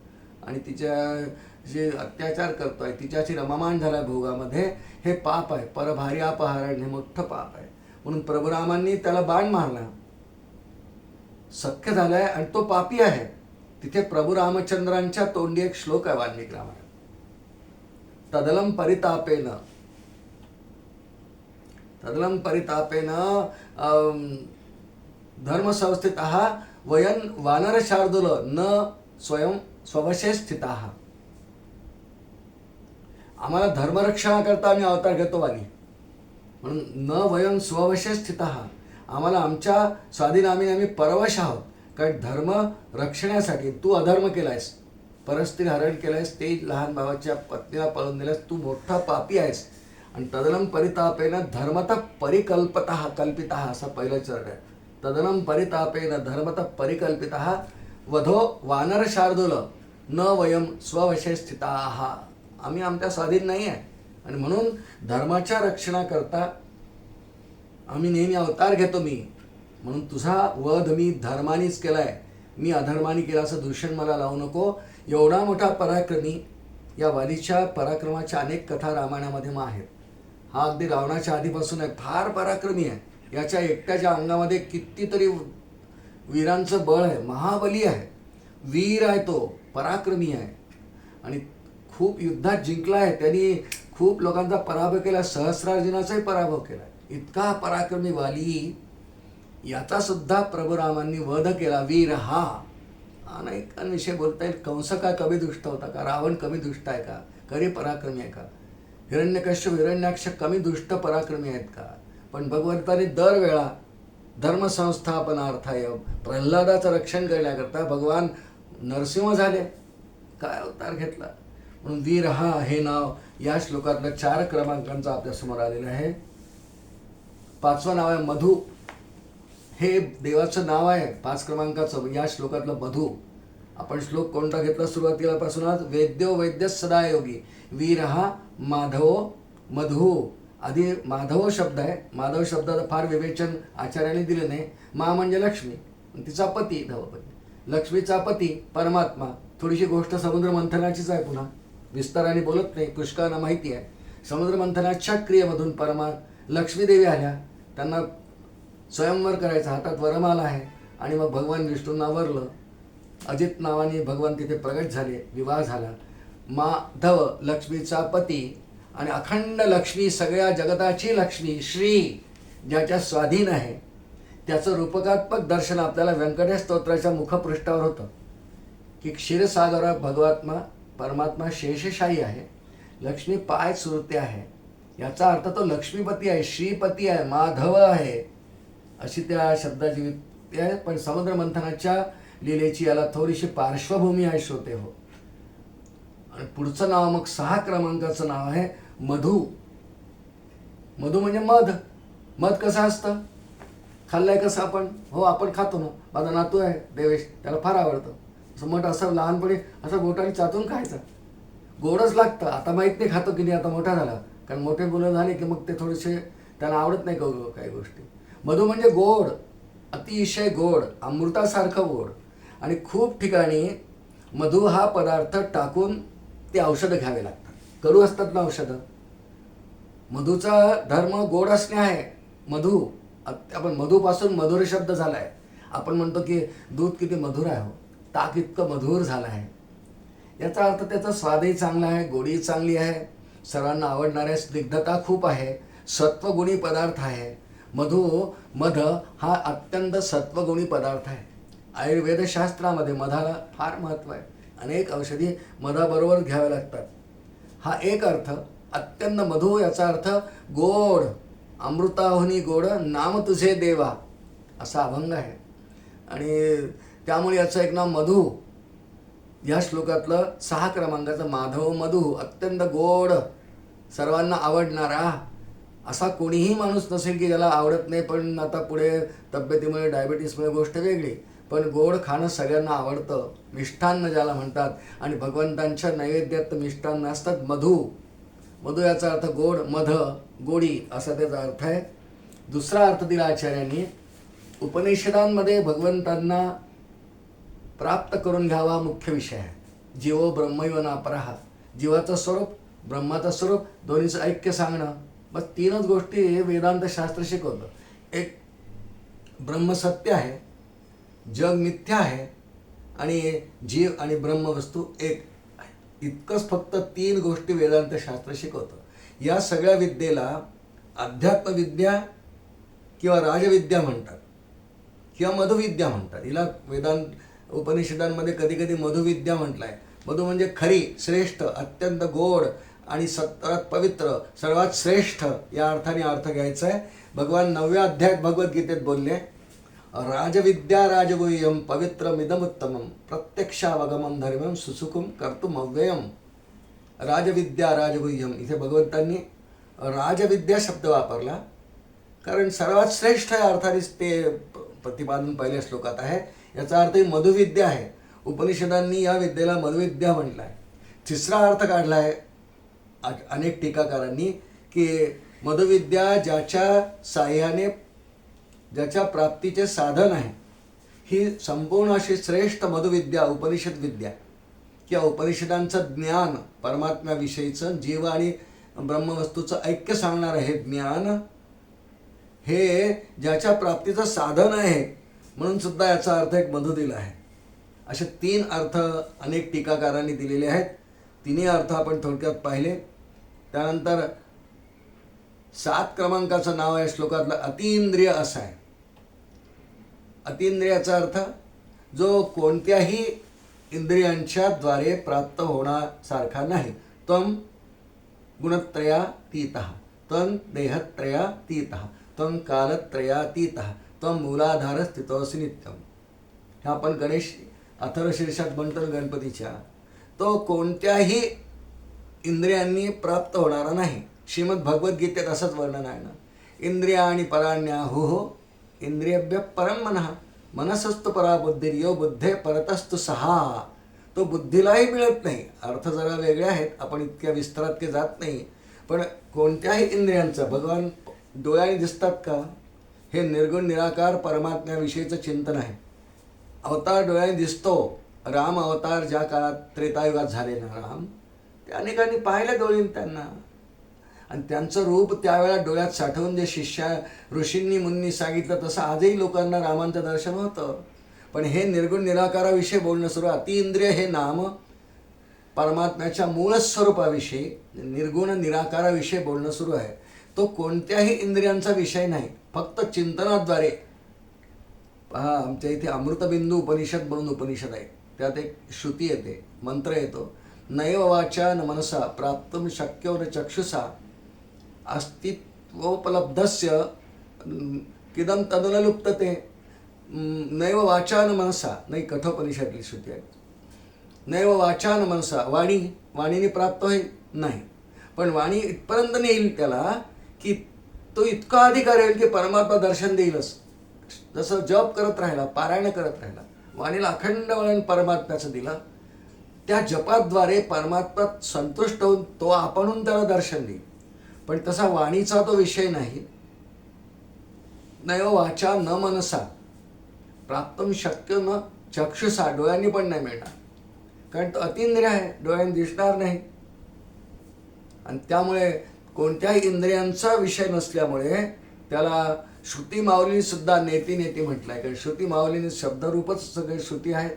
आणि तिच्या जे अत्याचार करतोय, तिच्याशी रममाण झाला भोगामध्ये, हे पाप आहे. परभार्या अपहरण हे मोठं पाप आहे. म्हणून प्रभुरामांनी त्याला बाण मारला, सख्य झालाय आणि तो पापी आहे. तिथे प्रभू रामचंद्रांच्या तोंडी एक श्लोक आहे वाल्मिकी रामायण. तदलम परितापेन धर्मसंस्थितः वयं वानर शार्दूल न स्वयं स्ववशे स्थितः. आम्हाला धर्मरक्षणाकरता आम्ही अवतार घेतो वाली, म्हणून न वयं स्ववशे स्थितः, आम्हाला आमच्या स्वाधीन आम्ही परवश आहोत. कारण धर्म रक्षणासाठी तू अधर्म केलायस, परस्त्री हरण केलंयस, ते लहान भावाच्या पत्नीला पळून दिलंयस, तू मोठा पापी आहेस. आणि तदनम परितापेन धर्मतः परिकल्पितः, कल्पितः असा पहिला चरण आहे. तदनम परितापेन धर्मतः परिकल्पितः वधो वानर शार्दूल न वयम स्ववशे स्थिताः. आम्ही आमच्या स्वाधीन नाही आहे आणि म्हणून धर्माच्या रक्षणाकरता आम्ही नेहमी अवतार घेतो. मी म्हणून तुझा वध मी धर्मानेच केलाय, मी अधर्माने केला असं दूषण मला लावू नको. एवढा मोठा पराक्रमी, या वालीच्या पराक्रमाच्या अनेक कथा रामायणामध्ये आहेत. हा अगदी रावणाच्या आधीपासून आहे, फार पराक्रमी आहे. याच्या एकट्याच्या अंगामध्ये कितीतरी वीरांचं बळ आहे, महाबली आहे, वीर आहे, तो पराक्रमी आहे आणि खूप युद्धात जिंकला आहे. त्यांनी खूप लोकांचा पराभव केला, सहस्रार्जुनाचाही पराभव केला. इतका पराक्रमी वाली, याचा सुद्धा प्रभुरामांनी वध केला. वीर हा अनेकांविषयी बोलता येईल. कंस का कमी दुष्ट होता का? रावण कमी दुष्ट आहे का? खरी पराक्रमी आहे का? हिरण्यकश्यप हिरण्याक्ष कमी दुष्ट पराक्रमी आहेत का? पण भगवंताने दरवेळा धर्मसंस्थापनार्थाय प्रल्हादाचं रक्षण करण्याकरता भगवान नरसिंह झाले, काय अवतार घेतला. म्हणून वीर हा हे नाव या श्लोकातलं 4 क्रमांकांचं आपल्यासमोर आलेलं आहे. 5वं नाव आहे मधु. हे देवाचं नाव आहे 5 क्रमांकाचं. या श्लोकातलं मधु. आपण श्लोक कोणता घेतला सुरुवातीला पासूनच? वेद्यो वैद्य सदा योगी. वीर हा माधवो मधु. आधी माधव शब्द आहे. माधव शब्दाचं फार विवेचन आचार्याने दिले नाही. मा म्हणजे लक्ष्मी, तिचा पती धवपती, लक्ष्मीचा पती परमात्मा. थोडीशी गोष्ट समुद्र मंथनाचीच आहे, पुन्हा विस्ताराने बोलत नाही, पुष्कळांना माहिती आहे. समुद्र मंथनाच्या क्रियेमधून लक्ष्मीदेवी आल्या, त्यांना स्वयंवर करायचा, हातात वरमाला आहे आणि मग भगवान विष्णूंना वरलं. अजित नावाने भगवान तिथे प्रगट झाले, विवाह झाला. माधव लक्ष्मीचा पती आणि अखंड लक्ष्मी, सगळ्या जगताची लक्ष्मी, श्री ज्याच्या स्वाधीन आहे, त्याचं रूपकात्मक दर्शन आपल्याला व्यंकटेश स्तोत्राच्या मुखपृष्ठावर होतं की क्षीरसागरा भगवात्मा परमात्मा शेषशाही आहे, लक्ष्मी पाय सुरते आहे. याचा अर्थ तो लक्ष्मीपती आहे, श्रीपती आहे, माधव आहे, अशी त्या शब्दाची व्युत्पत्ती आहे. पण समुद्र मंथनाच्या लीलेची याला थोडीशी पार्श्वभूमी आहे श्रोते हो. आणि पुढचं नाव मग 6 क्रमांकाचं नाव आहे मधु. मधु म्हणजे मध. मध कसं असतं? खाल्लंय कसं आपण? हो, आपण खातो ना. माझा नातू आहे देवेश, त्याला फार आवडतं. असं मठ असं लहानपणी असं बोटाने चाटून खायचं, गोडच लागतं. आता माहीत नाही खातो की नाही, आता मोठा झाला, कारण मोठे मुलं झाले की मग ते थोडेसे त्यांना आवडत नाही काही गोष्टी. मधु म्हणजे गोड, अतिशय गोड, अमृतासारखं गोड. आणि खूप ठिकाणी मधु हा पदार्थ टाकून ते औषधं घ्यावे लागतात. कडू असतात ना औषधं. मधूचा धर्म गोड असणे आहे. मधु, आपण मधूपासून मधुर शब्द झाला आहे. आपण म्हणतो की दूध किती मधुर आहे हो, ताक इतकं मधुर झालं आहे. याचा अर्थ त्याचा स्वादही चांगला आहे, गोडी चांगली आहे, सर्वांना आवडणाऱ्या स्निग्धता खूप आहे, सत्वगुणी पदार्थ आहे. मध हा अत्यंत सत्वगुणी पदार्थ आहे. आयुर्वेदशास्त्रामध्ये मधाला फार महत्त्व आहे. अनेक औषधी मधाबरोबर घ्याव्या लागतात. हा एक अर्थ. अत्यंत मधु याचा अर्थ गोड, अमृताहुनी गोड नाम तुझे देवा, असा अभंग आहे. आणि त्यामुळे याचं एक नाव मधु. या श्लोकातलं 6 क्रमांकाचं माधव मधु, अत्यंत गोड, सर्वांना आवडणारा. असा कोणीही माणूस नसेल की ज्याला आवडत नाही. पण आता पुढे तब्येतीमुळे, डायबिटीसमुळे गोष्ट वेगळी, पण गोड खाणं सगळ्यांना आवडतं. मिष्ठान्न ज्याला म्हणतात, आणि भगवंतांच्या नैवेद्यात मिष्ठान्न असतात. मधु याचा अर्थ गोड, मध गोडी असा त्याचा अर्थ आहे. दुसरा अर्थ दिला आचार्यांनी. उपनिषदांमध्ये भगवंतांना प्राप्त करून घ्यावा मुख्य विषय आहे. जीवो ब्रह्मैव नापरः, जीवाचं स्वरूप, ब्रह्माचं स्वरूप, दोन्हीचं ऐक्य सांगणं. बस 3च गोष्टी वेदांत शास्त्र शिकवतं. एक, ब्रह्म सत्य आहे, जग मिथ्या आहे, आणि जीव आणि ब्रह्मवस्तू एक आहे. इतकंच फक्त 3 गोष्टी वेदांत शास्त्र शिकवतं. या सगळ्या विद्येला अध्यात्मविद्या किंवा राजविद्या म्हणतात, किंवा मधुविद्या म्हणतात. हिला वेदांत उपनिषदांमध्ये कधी कधी मधुविद्या म्हटलं आहे. मधु म्हणजे खरी, श्रेष्ठ, अत्यंत गोड आणि सत्वरात पवित्र, सर्वात श्रेष्ठ या अर्थाने अर्थ घ्यायचा आहे. भगवान 9व्या अध्यायात भगवद्गीतेत बोलले, राजविद्या राजगुह्यम पवित्रमिदमुत्तमम प्रत्यक्षावगमम धर्मम सुसुखम कर्तुमव्ययम. राजविद्या राजगुह्यम, इथे भगवंतांनी राजविद्या शब्द वापरला, कारण सर्वात श्रेष्ठ या अर्थानेच ते प्रतिपादन पहिल्या श्लोकात आहे. याचा अर्थ मधुविद्या आहे. उपनिषदांनी या विद्येला मधुविद्या म्हटलं आहे. तिसरा अर्थ काढला आहे अनेक टीकाकारांनी की मधुविद्या ज्याच्या साह्याने, ज्याच्या प्राप्तीचे साधन आहे, ही संपूर्ण अशी श्रेष्ठ मधुविद्या उपनिषद विद्या किंवा उपनिषदांचं ज्ञान, परमात्म्याविषयीचं, जीव आणि ब्रह्मवस्तूचं ऐक्य सांगणारं हे ज्ञान, हे ज्याच्या प्राप्तीचं साधन आहे, म्हणून सुद्धा याचा अर्थ एक मधु दिला आहे. असे 3 अर्थ अनेक टीकाकारांनी दिलेले आहेत. 3ही अर्थ आपण थोडक्यात पाहिले. त्यानंतर 7 क्रमांकाचं नाव आहे श्लोकातलं अतींद्रिय असं आहे. अतींद्रियाचा अर्थ जो कोणत्याही इंद्रियांच्या द्वारे प्राप्त होण्यासारखा नाही. त्वं गुणत्रयातीतः, त्वं देहत्रयातीतः, त्वं कालत्रयातीतः, त्वं मूलाधार स्थितोऽसि नित्यम. ह्या आपण गणेश अथर्वशीर्षात म्हणतो गणपतीच्या. तो कोणत्याही इंद्रियांनी प्राप्त होणारा नाही. श्रीमद भगवद्गीतेत असंच वर्णन आहे ना. इंद्रियाणि पराण्याहुः इंद्रियभ्यः परं मनः मनसस्तु परा बुद्धिर्यो बुद्धे परतस्तु सहा. तो बुद्धीलाही मिळत नाही. अर्थ जरा वेगळे आहेत, आपण इतक्या विस्तारात ते जात नाही. पण कोणत्याही इंद्रियांचं, भगवान डोळ्याने दिसतात का, हे निर्गुण निराकार परमात्म्याविषयीचं चिंतन आहे. अवतार डोळ्याने दिसतो. राम अवतार ज्या काळात त्रेतायुगात झाले ना, राम ते अनेकांनी पाहिलं डोळीने त्यांना, आणि त्यांचं रूप त्यावेळेला डोळ्यात साठवून जे ऋषींनी मुनींनी सांगितलं तसं आजही लोकांना रामांचं दर्शन होतं. पण हे निर्गुण निराकाराविषयी बोलणं सुरू. अतिइंद्रिय हे नाम परमात्म्याच्या मूळ स्वरूपाविषयी, निर्गुण निराकाराविषयी बोलणं सुरू आहे. तो कोणत्याही इंद्रियांचा विषय नाही, फक्त चिंतनाद्वारे. पहा, आमच्या इथे अमृतबिंदू उपनिषद म्हणून उपनिषद आहे, त्यात एक श्रुती येते, मंत्र येतो, नैव वाचा न मनसा प्राप्तुम शक्यो न चक्षुषा अस्तित्वोपलब्धस्य किदम तदुन लुप्तते. नैव वाचा न मनसा, नाही कठोपनिषदली श्रुती आहे. नैव वाचा न मनसा, वाणीने प्राप्त होईल नाही, पण वाणी इथपर्यंत नेईल त्याला की तो इतका अधिकार येईल की परमात्मा दर्शन देईलच. जसं जप करत राहिला, पारायण करत राहिला, वाणीला अखंड वळण परमात्म्याचं दिलं, त्या जपाद्वारे परमात्मा संतुष्ट होऊन तो आपणहून त्याला दर्शन देईल. पण तसा वाणीचा तो विषय नाही. नैव वाचा न मनसा प्राप्तम शक्य न चक्षुषा, डोळ्यांनी पण नाही मिळणार, कारण तो अतिंद्रिय आहे, डोळ्यांनी दिसणार नाही. आणि त्यामुळे कोणत्याही इंद्रियांचा विषय नसल्यामुळे त्याला श्रुती माऊलीने सुद्धा नेती नेती म्हटलं आहे. कारण श्रुती माऊलीने शब्दरूपच सगळे श्रुती आहेत.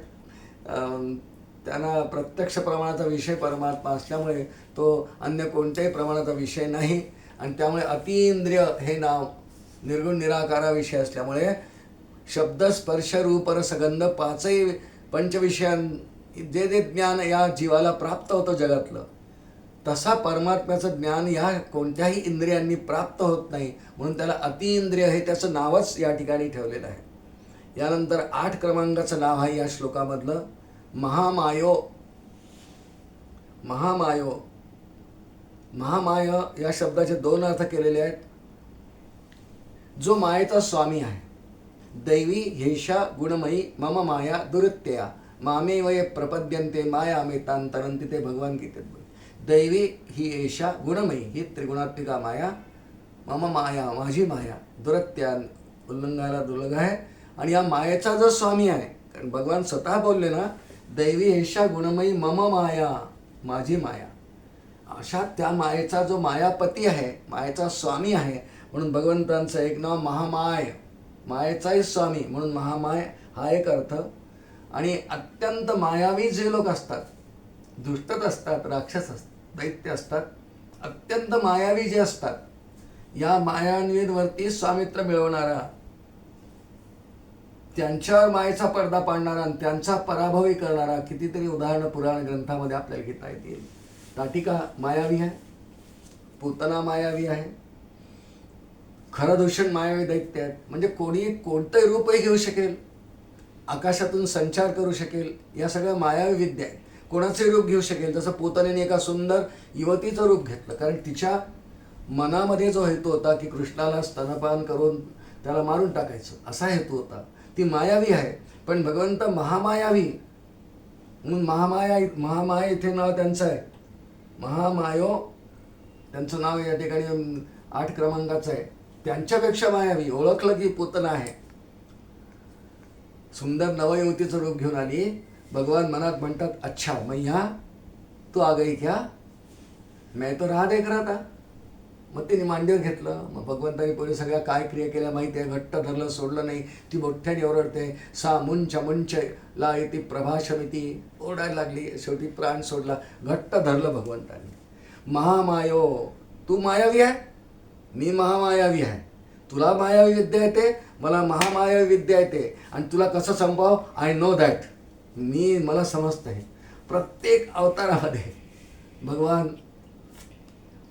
त्यांना प्रत्यक्ष प्रमाणाचा विषय परमात्मा असल्यामुळे तो अन्य कोणत्याही प्रमाणाचा विषय नाही. आणि त्यामुळे अतिइंद्रिय हे नाव निर्गुण निराकारा विषय असल्यामुळे शब्द स्पर्श रूप रसगंध पाचही पंचविषयां जे जे ज्ञान या जीवाला प्राप्त होतं जगातलं, तसा परमात्म्याचं ज्ञान या कोणत्याही इंद्रियांनी प्राप्त होत नाही. म्हणून त्याला अतिइंद्रिय हे त्याचं नावच या ठिकाणी ठेवलेलं आहे. यानंतर 8 क्रमांकाचं नाव आहे या श्लोकामधलं, महामायो. महामायो, महामाय या शब्दाचे 2 अर्थ केलेले आहेत. जो मायेचा स्वामी आहे. दैवी ह्येषा गुणमयी मम माया दुरत्यया मामे वय प्रपद्यन्ते माया मे तांतरंती, ते भगवान गीतेत बोल. दैवी ही एषा गुणमयी, ही त्रिगुणात्मिका माया, मम माया माझी माया, दुरत्या उल्लंघायला दुर्लभ आहे. आणि या मायेचा जो स्वामी आहे, कारण भगवान स्वतः बोलले ना, दैवी एषा गुणमयी मम माया माझी माया, अशा त्या मायेचा जो मायापती आहे, मायेचा स्वामी आहे, म्हणून भगवंतांचं एक नाव महामाय, मायेचाही स्वामी म्हणून महामाय हा एक अर्थ. आणि अत्यंत मायावी जे लोक असतात, दुष्टच असतात, राक्षस असतात, दैत्य असतात, अत्यंत मायावी जे असतात, या मायान्वींवरती स्वामित्व मिळवणारा, त्यांच्यावर मायेचा पडदा पाडणारा आणि त्यांचा पराभवही करणारा कितीतरी उदाहरणं पुराण ग्रंथामध्ये आपल्याला घेता येतील. ताटिका मायावी आहे, पूतना मायावी आहे, खरदूषण मायावी दैत्य आहेत. म्हणजे कोणी कोणतंही रूपही घेऊ शकेल, आकाशातून संचार करू शकेल, या सगळ्या मायावी विद्या आहेत. कोणाचे रूप घेऊ शकेल. जसं पूतनेने एका सुंदर युवतीचं रूप घेतलं, कारण तिच्या मनामध्ये जो हेतू होता की कृष्णाला स्तनपान करून त्याला मारून टाकायचं, असा हेतू होता. ती मायावी आहे, पण भगवंत महामायावी म्हणून महामाया इथे नाव त्यांचं आहे. महामायो त्यांचं नाव या ठिकाणी 8 क्रमांकाचं आहे. त्यांच्यापेक्षा मायावी ओळखलं की पूतना आहे. सुंदर नवयुवतीचं रूप घेऊन आली. भगवान मनात म्हणतात, अच्छा मैया तू आ गई क्या, मैं तो राह देख रहा था. मग तिने मांडीवर घेतलं. मग भगवंतानी पुढे सगळ्या काय क्रिया केल्या माहिती आहे. घट्ट धरलं, सोडलं नाही. ती मोठ्याने ओरडते, सा मुंच मुंच ला येती प्रभाशमिती, ओरडायला लागली. शेवटी प्राण सोडला. घट्ट धरलं भगवंतानी. महामायो, तू मायावी आहे, मी महामायावी आहे. तुला मायावी विद्या येते, मला महामायावी विद्या येते. आणि तुला कसं संपव, आय नो दॅट, मला समजतं आहे. प्रत्येक अवतारामध्ये भगवान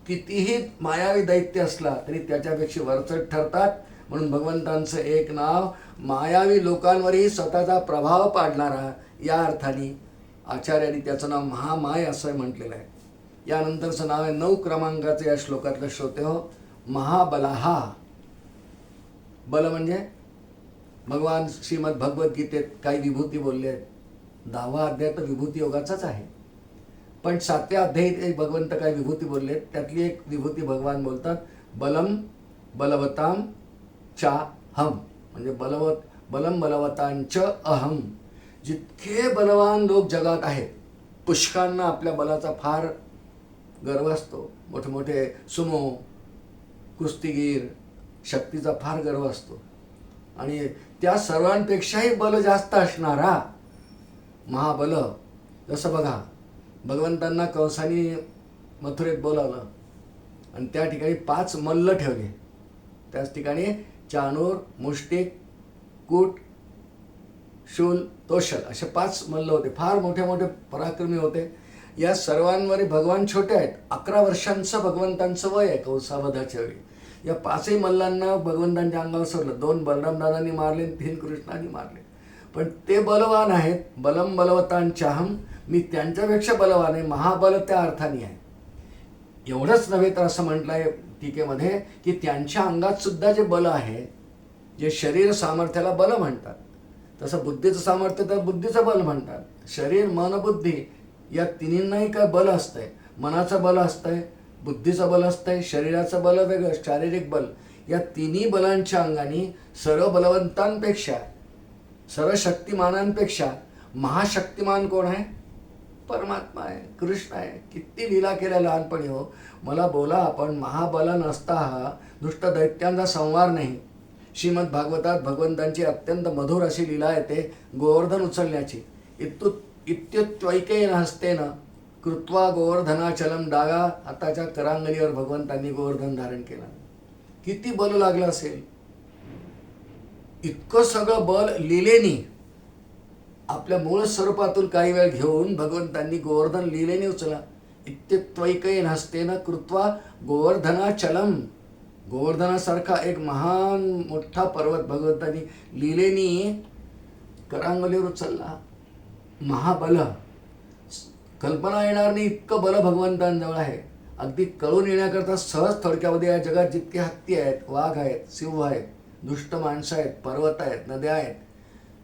कितीही मायावी दैत्य असला तरी त्याच्यापेक्षा वरचढ ठरतात. म्हणून भगवंतांचं एक नाव मायावी लोकांवरही स्वतःचा प्रभाव पाडणारा, या अर्थाने आचार्यांनी त्याचं नाव महामाय असं म्हटलेलं आहे. यानंतरचं नाव आहे 9 क्रमांकाचं या श्लोकातलं श्रोते हो, महाबलाहा. बल म्हणजे भगवान श्रीमद भगवद्गीतेत काही विभूती बोलले आहेत. 10वा अध्याय तर विभूती योगाचाच आहे, पण 7व्या अध्यायात भगवंत काही विभूती बोलले. त्यातली एक विभूती भगवान बोलतात, बलम बलवताम चा हम, म्हणजे बलम बलवतांच अहम. जितके बलवान लोक जगात आहेत, पुष्कळांना आपल्या बलाचा फार गर्व असतो. मोठे मोठे सुमो, कुस्तीगीर, शक्तीचा फार गर्व असतो. आणि त्या सर्वांपेक्षाही बल जास्त असणारा महाबल. जसं बघा, भगवंतांना कंसाने मथुरेत बोलावलं आणि त्या ठिकाणी 5 मल्ल ठेवले. त्याच ठिकाणी चाणूर, मुष्टिक, कूट, शूल, तोषल असे 5 मल्ल होते. फार मोठे मोठे पराक्रमी होते. या सर्वांवर भगवान छोटे आहेत. 11 वर्षांचं भगवंतांचं वय आहे कंसावधाच्या वेळी. या 5ही मल्लांना भगवंतांच्या अंगावर सोडलं. 2 बलरामदादांनी मारले, 3 कृष्णांनी मारले. पण ते बलवान आहेत. बलम बलवतांच्याहम, मी त्यांच्यापेक्षा बलवान आहे. महाबल त्या अर्थाने आहे. एवढंच नव्हे तर असं म्हटलं आहे टीकेमध्ये की त्यांच्या अंगात सुद्धा जे बल आहे, जे शरीर सामर्थ्याला बल म्हणतात, तसं बुद्धीचं सामर्थ्य तर बुद्धीचं बल म्हणतात. शरीर, मन, बुद्धी या तिन्हींनाही काय बल असतंय. मनाचं बल असतंय, बुद्धीचं बल असतंय, शरीराचं बल वेगळं, शारीरिक बल. या तिन्ही बलांच्या अंगाने सर्व बलवंतांपेक्षा, सर्व शक्तिमानांपेक्षा महाशक्तिमान कोण आहे? परमात्मा आहे, कृष्ण आहे. किती लीला केल्या लहानपणी हो. मला बोला, आपण महाबल नसता हा दुष्ट दैत्यांचा संहार नाही. श्रीमद भागवतात भगवंतांची अत्यंत मधुर अशी लीला येते गोवर्धन उचलण्याची. इत्युत्वैकेन हस्तेन कृत्वा गोवर्धनाचलम, डाव्या हाताच्या करांगलीवर भगवंतांनी गोवर्धन धारण केलं. किती बल लागलं असेल. इतकं सगळं बल लीलेनी आपल्या मूळ स्वरूपातून काही वेळ घेऊन भगवंतांनी गोवर्धन लीलेने उचला. इत्युत्वैकेन हस्तेन कृत्वा गोवर्धनाचलम, गोवर्धनासारखा एक महान मोठा पर्वत भगवंतांनी लीलेनी करांगलीवर उचलला. महाबल, कल्पना येणार नाही इतकं बल भगवंतांजवळ आहे. अगदी कळून येण्याकरता सहज थोडक्यामध्ये या जगात जितके हत्ती आहेत, वाघ आहेत, सिंह आहेत, दुष्ट माणसं आहेत, पर्वत आहेत, नद्या आहेत,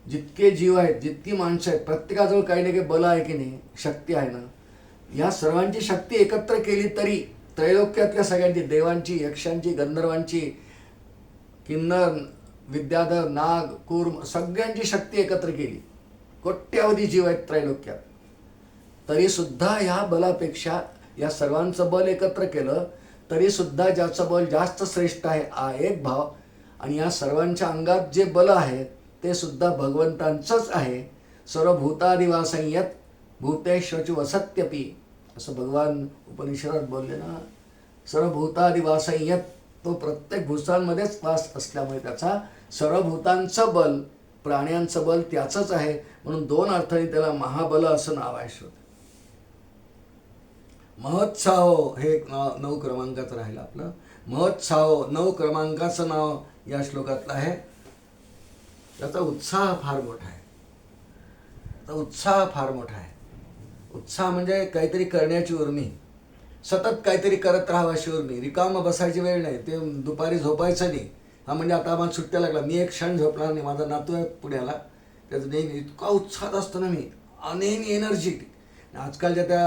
जितके जीव आहेत, जितकी माणसं आहेत, प्रत्येकाजवळ काही ना काही बल आहे की नाही, शक्ती आहे ना. या सर्वांची शक्ती एकत्र केली तरी त्रैलोक्यातल्या सगळ्यांची, देवांची, यक्षांची, गंधर्वांची, किन्नर, विद्याधर, नाग, कूर्म सगळ्यांची शक्ती एकत्र केली. कोट्यावधी जीव आहेत त्रैलोक्यात. तरी सुद्धा ह्या बलापेक्षा या सर्वांचं बल एकत्र केलं तरी सुद्धा ज्याचं बल जास्त श्रेष्ठ आहे हा एक भाव. आणि या सर्वांच्या अंगात जे बल आहे ते सुद्धा भगवंतांचंच आहे. सर्वभूतादिवासंयत भूतेष्वचु वसत्यपि, असं भगवान उपनिषदात बोलले ना. सर्वभूतादिवासंयत, तो प्रत्येक भूतांमध्येच वास असल्यामुळे त्याचा सर्वभूतांचं बल, प्राण्यांचं बल त्याचंच आहे. म्हणून 2 अर्थाने त्याला महाबल असं नाव आहे. श्रोते, महत्साहो हे एक 9 क्रमांकाचं राहिलं आपलं. महत्साहो 9 क्रमांकाचं नाव या श्लोकातलं आहे. त्याचा उत्साह फार मोठा आहे. उत्साह फार मोठा आहे. उत्साह म्हणजे काहीतरी करण्याची उर्मी, सतत काहीतरी करत राहावं अशी उर्मी. रिकामं बसायची वेळ नाही. ते दुपारी झोपायचं नाही. हा म्हणजे आता आम्हाला सुट्ट्या लागला, मी एक क्षण झोपणार नाही. माझा नातू आहे पुण्याला, त्याचं नेहमी इतका उत्साहात असतो ना मी, नेहमी एनर्जी. आजकालच्या त्या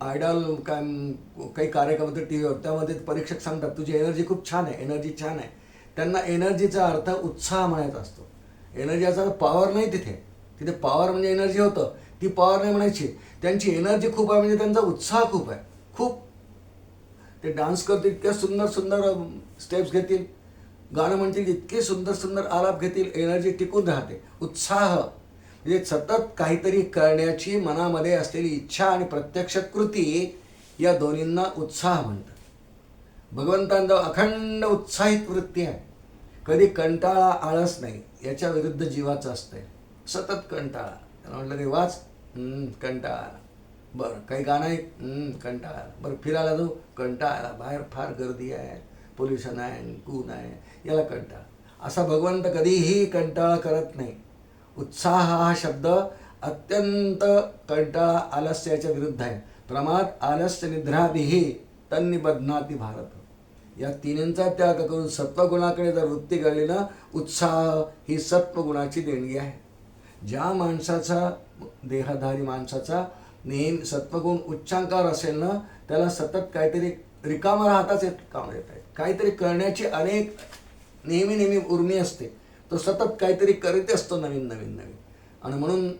आयडॉल काही कार्यक्रम होते टी व्हीवर, त्यामध्ये परीक्षक सांगतात तुझी एनर्जी खूप छान आहे, एनर्जी छान आहे. त्यांना एनर्जीचा अर्थ उत्साह म्हणायचा असतो. एनर्जीचा पॉवर नाही तिथे. तिथे पॉवर म्हणजे एनर्जी होतं, ती पॉवर नाही म्हणायची. त्यांची एनर्जी खूप आहे म्हणजे त्यांचा उत्साह खूप आहे. खूप ते डान्स करतील, इतक्या सुंदर सुंदर स्टेप्स घेतील, गाणं म्हणतील, इतके सुंदर सुंदर आलाप घेतील, एनर्जी टिकून राहते. उत्साह म्हणजे सतत काहीतरी करण्याची मनामध्ये असलेली इच्छा आणि प्रत्यक्ष कृती, या दोन्हींना उत्साह म्हणतात. भगवंतांजवळ अखंड उत्साहित वृत्ती आहे. कधी कंटाळा, आळस नाही. याच्या विरुद्ध जीवाचं असतंय सतत कंटाळा. त्याला म्हटलं की वाच, कंटाळा, बरं काही गाणं आहे, कंटाळा, बरं फिरायला जाऊ, कंटाळा, बाहेर फार गर्दी आहे, पोल्युशन आहे, ऊन आहे, याला कंटाळा. असा भगवंत कधीही कंटाळा करत नाही. उत्साह हा शब्द अत्यंत कंटाळा, आलस्याच्या विरुद्ध आहे. प्रमाद, आलस्य, निद्राभिः तन्निबध्नाति भारत. या तिन्हींचा त्याग करून सत्वगुणाकडे जर वृत्ती घडली ना, उत्साह ही सत्वगुणाची देणगी आहे. ज्या माणसाचा, देहधारी माणसाचा नेहमी सत्वगुण उच्चांकावर असेल ना, त्याला सतत काहीतरी रिकामा राहताच काम येत आहे. काहीतरी करण्याची अनेक नेहमी उर्मी असते. तो सतत काहीतरी करीत असतो, नवीन नवीन नवीन. आणि म्हणून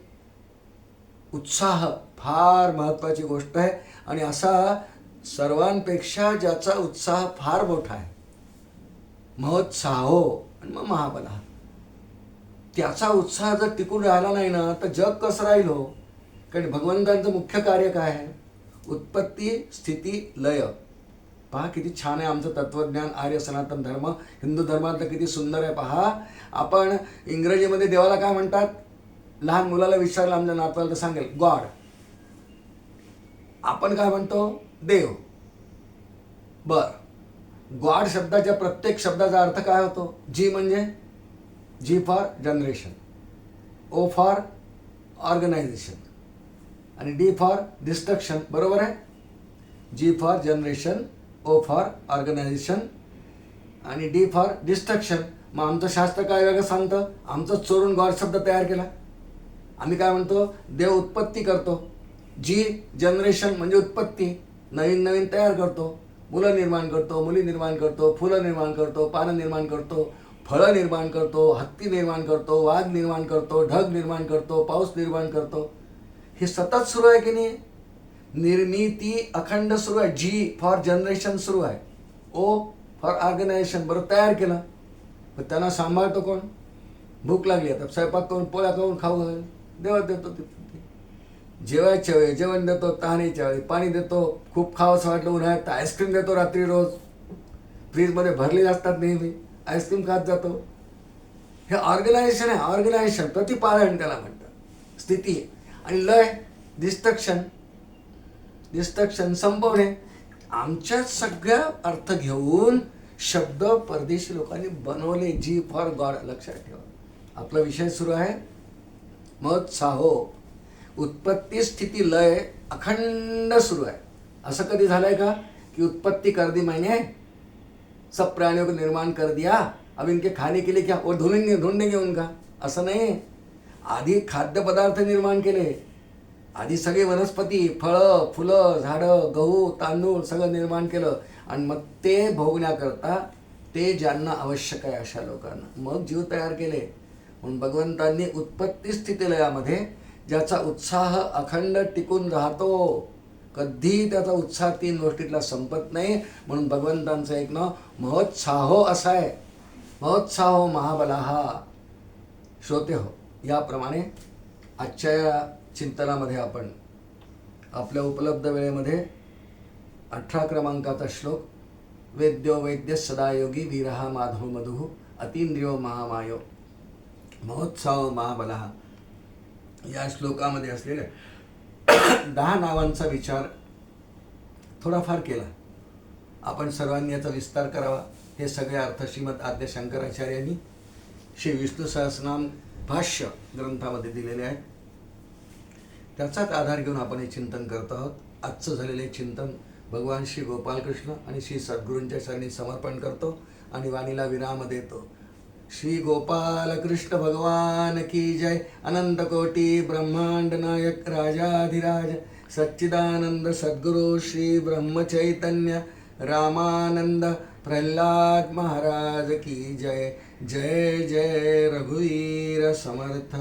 उत्साह फार महत्त्वाची गोष्ट आहे. आणि असा सर्वांपेक्षा ज्याचा उत्साह फार मोठा आहे, महत्साहो आणि मग महाबला, त्याचा उत्साह जर टिकून राहिला नाही ना तर जग कसं राहील हो. कारण भगवंतांचं मुख्य कार्य काय आहे? उत्पत्ती, स्थिती, लय. पहा किती छान आहे आमचं तत्वज्ञान, आर्य सनातन धर्म. हिंदू धर्मात तर किती सुंदर आहे. पहा, आपण इंग्रजीमध्ये देवाला काय म्हणतात? लहान मुलाला विचारलं आमच्या नातवाला तर सांगेल गॉड. आपण काय म्हणतो? देव. बर, गॉड शब्दाच्या प्रत्येक शब्दाचा अर्थ काय होतो? जी म्हणजे G for generation, O for organisation आणि डी फॉर डिस्ट्रक्शन. बरोबर आहे? G for generation, O for organisation आणि डी फॉर डिस्ट्रक्शन. मग आमचं शास्त्र काय वेगळं सांगतं? आमचं चोरून गॉड शब्द तयार केला. आम्ही काय म्हणतो? देव उत्पत्ती करतो. जी जनरेशन म्हणजे उत्पत्ती, नवीन नवीन तयार करतो. मुलं निर्माण करतो, मुली निर्माण करतो, फुलं निर्माण करतो, पानं निर्माण करतो, फळं निर्माण करतो, हत्ती निर्माण करतो, वाघ निर्माण करतो, ढग निर्माण करतो, पाऊस निर्माण करतो. हे सतत सुरू आहे की नाही? निर्मिती अखंड सुरू आहे. जी फॉर जनरेशन सुरू आहे, ओ फॉर ऑर्गनायझेशन. बरं, तयार केलं, पण त्यांना सांभाळतो कोण? भूक लागली आता स्वयंपाक करून पोळ्या करून खाऊ घाल, देवा देतो. जेवायच्या वेळी जेवण देतो, तहानेच्या वेळी पाणी देतो, खूप खावंसं वाटलं उन्हाळ्यात तर आईस्क्रीम देतो रात्री रोज. फ्रीजमध्ये भरलेले असतात नेहमी, आईस्क्रीम खात जातो. हे ऑर्गनायझेशन आहे. ऑर्गनायझेशन, प्रतिपालन त्याला म्हणतात. स्थिती आणि लय, डिस्ट्रक्शन. डिस्ट्रक्शन संपवणे. आमच्याच सगळ्या अर्थ घेऊन शब्द परदेशी लोकांनी बनवले. जी फॉर गॉड. लक्षात ठेवा, आपला विषय सुरू आहे महोत्साहो. उत्पत्ती, स्थिती, लय अखंड सुरू आहे. असं कधी झालंय का कि उत्पत्ति कर दी मैंने, सब प्राणियों को निर्माण कर दिया, अब इनके खाने के लिए क्या और ढूंढेंगे उनका? असं नाही. आधी खाद्यपदार्थ निर्माण केले, आधी सगळे वनस्पती, फळं, फुलं, झाडं, गहू, तांदूळ सगळं निर्माण केलं आणि मग ते भोगण्याकरता ते ज्यांना आवश्यक आहे अशा लोकांना मग जीव तयार केले. म्हणून भगवंतांनी उत्पत्ती स्थिती लयामध्ये ज्याचा उत्साह अखंड टिकून राहतो, कधीही त्याचा उत्साह तीन गोष्टीतला संपत नाही. म्हणून भगवंतांचं एक नाव महोत्साहो असं आहे. महोत्साहो महाबलाहा. श्रोते हो, याप्रमाणे आजच्या या चिंतनामध्ये आपण आपल्या उपलब्ध वेळेमध्ये 18 क्रमांकाचा श्लोक, वेद्यो वैद्य सदायोगी वीरहा माधव मधु अतींद्रियो महामायो महोत्साहो महाबलाहा, या श्लोकामध्ये असलेल्या 10 नावांचा विचार थोडाफार केला. आपण सर्वांनी याचा विस्तार करावा. हे सगळे अर्थ श्रीमद आद्य शंकराचार्यांनी श्री विष्णू सहस्रनाम भाष्य ग्रंथामध्ये दिलेले आहेत. त्याचाच आधार घेऊन आपण हे चिंतन करत आहोत. आजचं झालेले चिंतन भगवान श्री गोपालकृष्ण आणि श्री सद्गुरूंच्या चरणी समर्पण करतो आणि वाणीला विराम देतो. श्री गोपाल कृष्ण भगवान की जय. अनंत कोटि ब्रह्मांड नायक राजाधिराज सच्चिदानंद सद्गुरु श्री ब्रह्म चैतन्य रामानंद प्रहलाद महाराज की जय. जय जय रघुवीर समर्थ.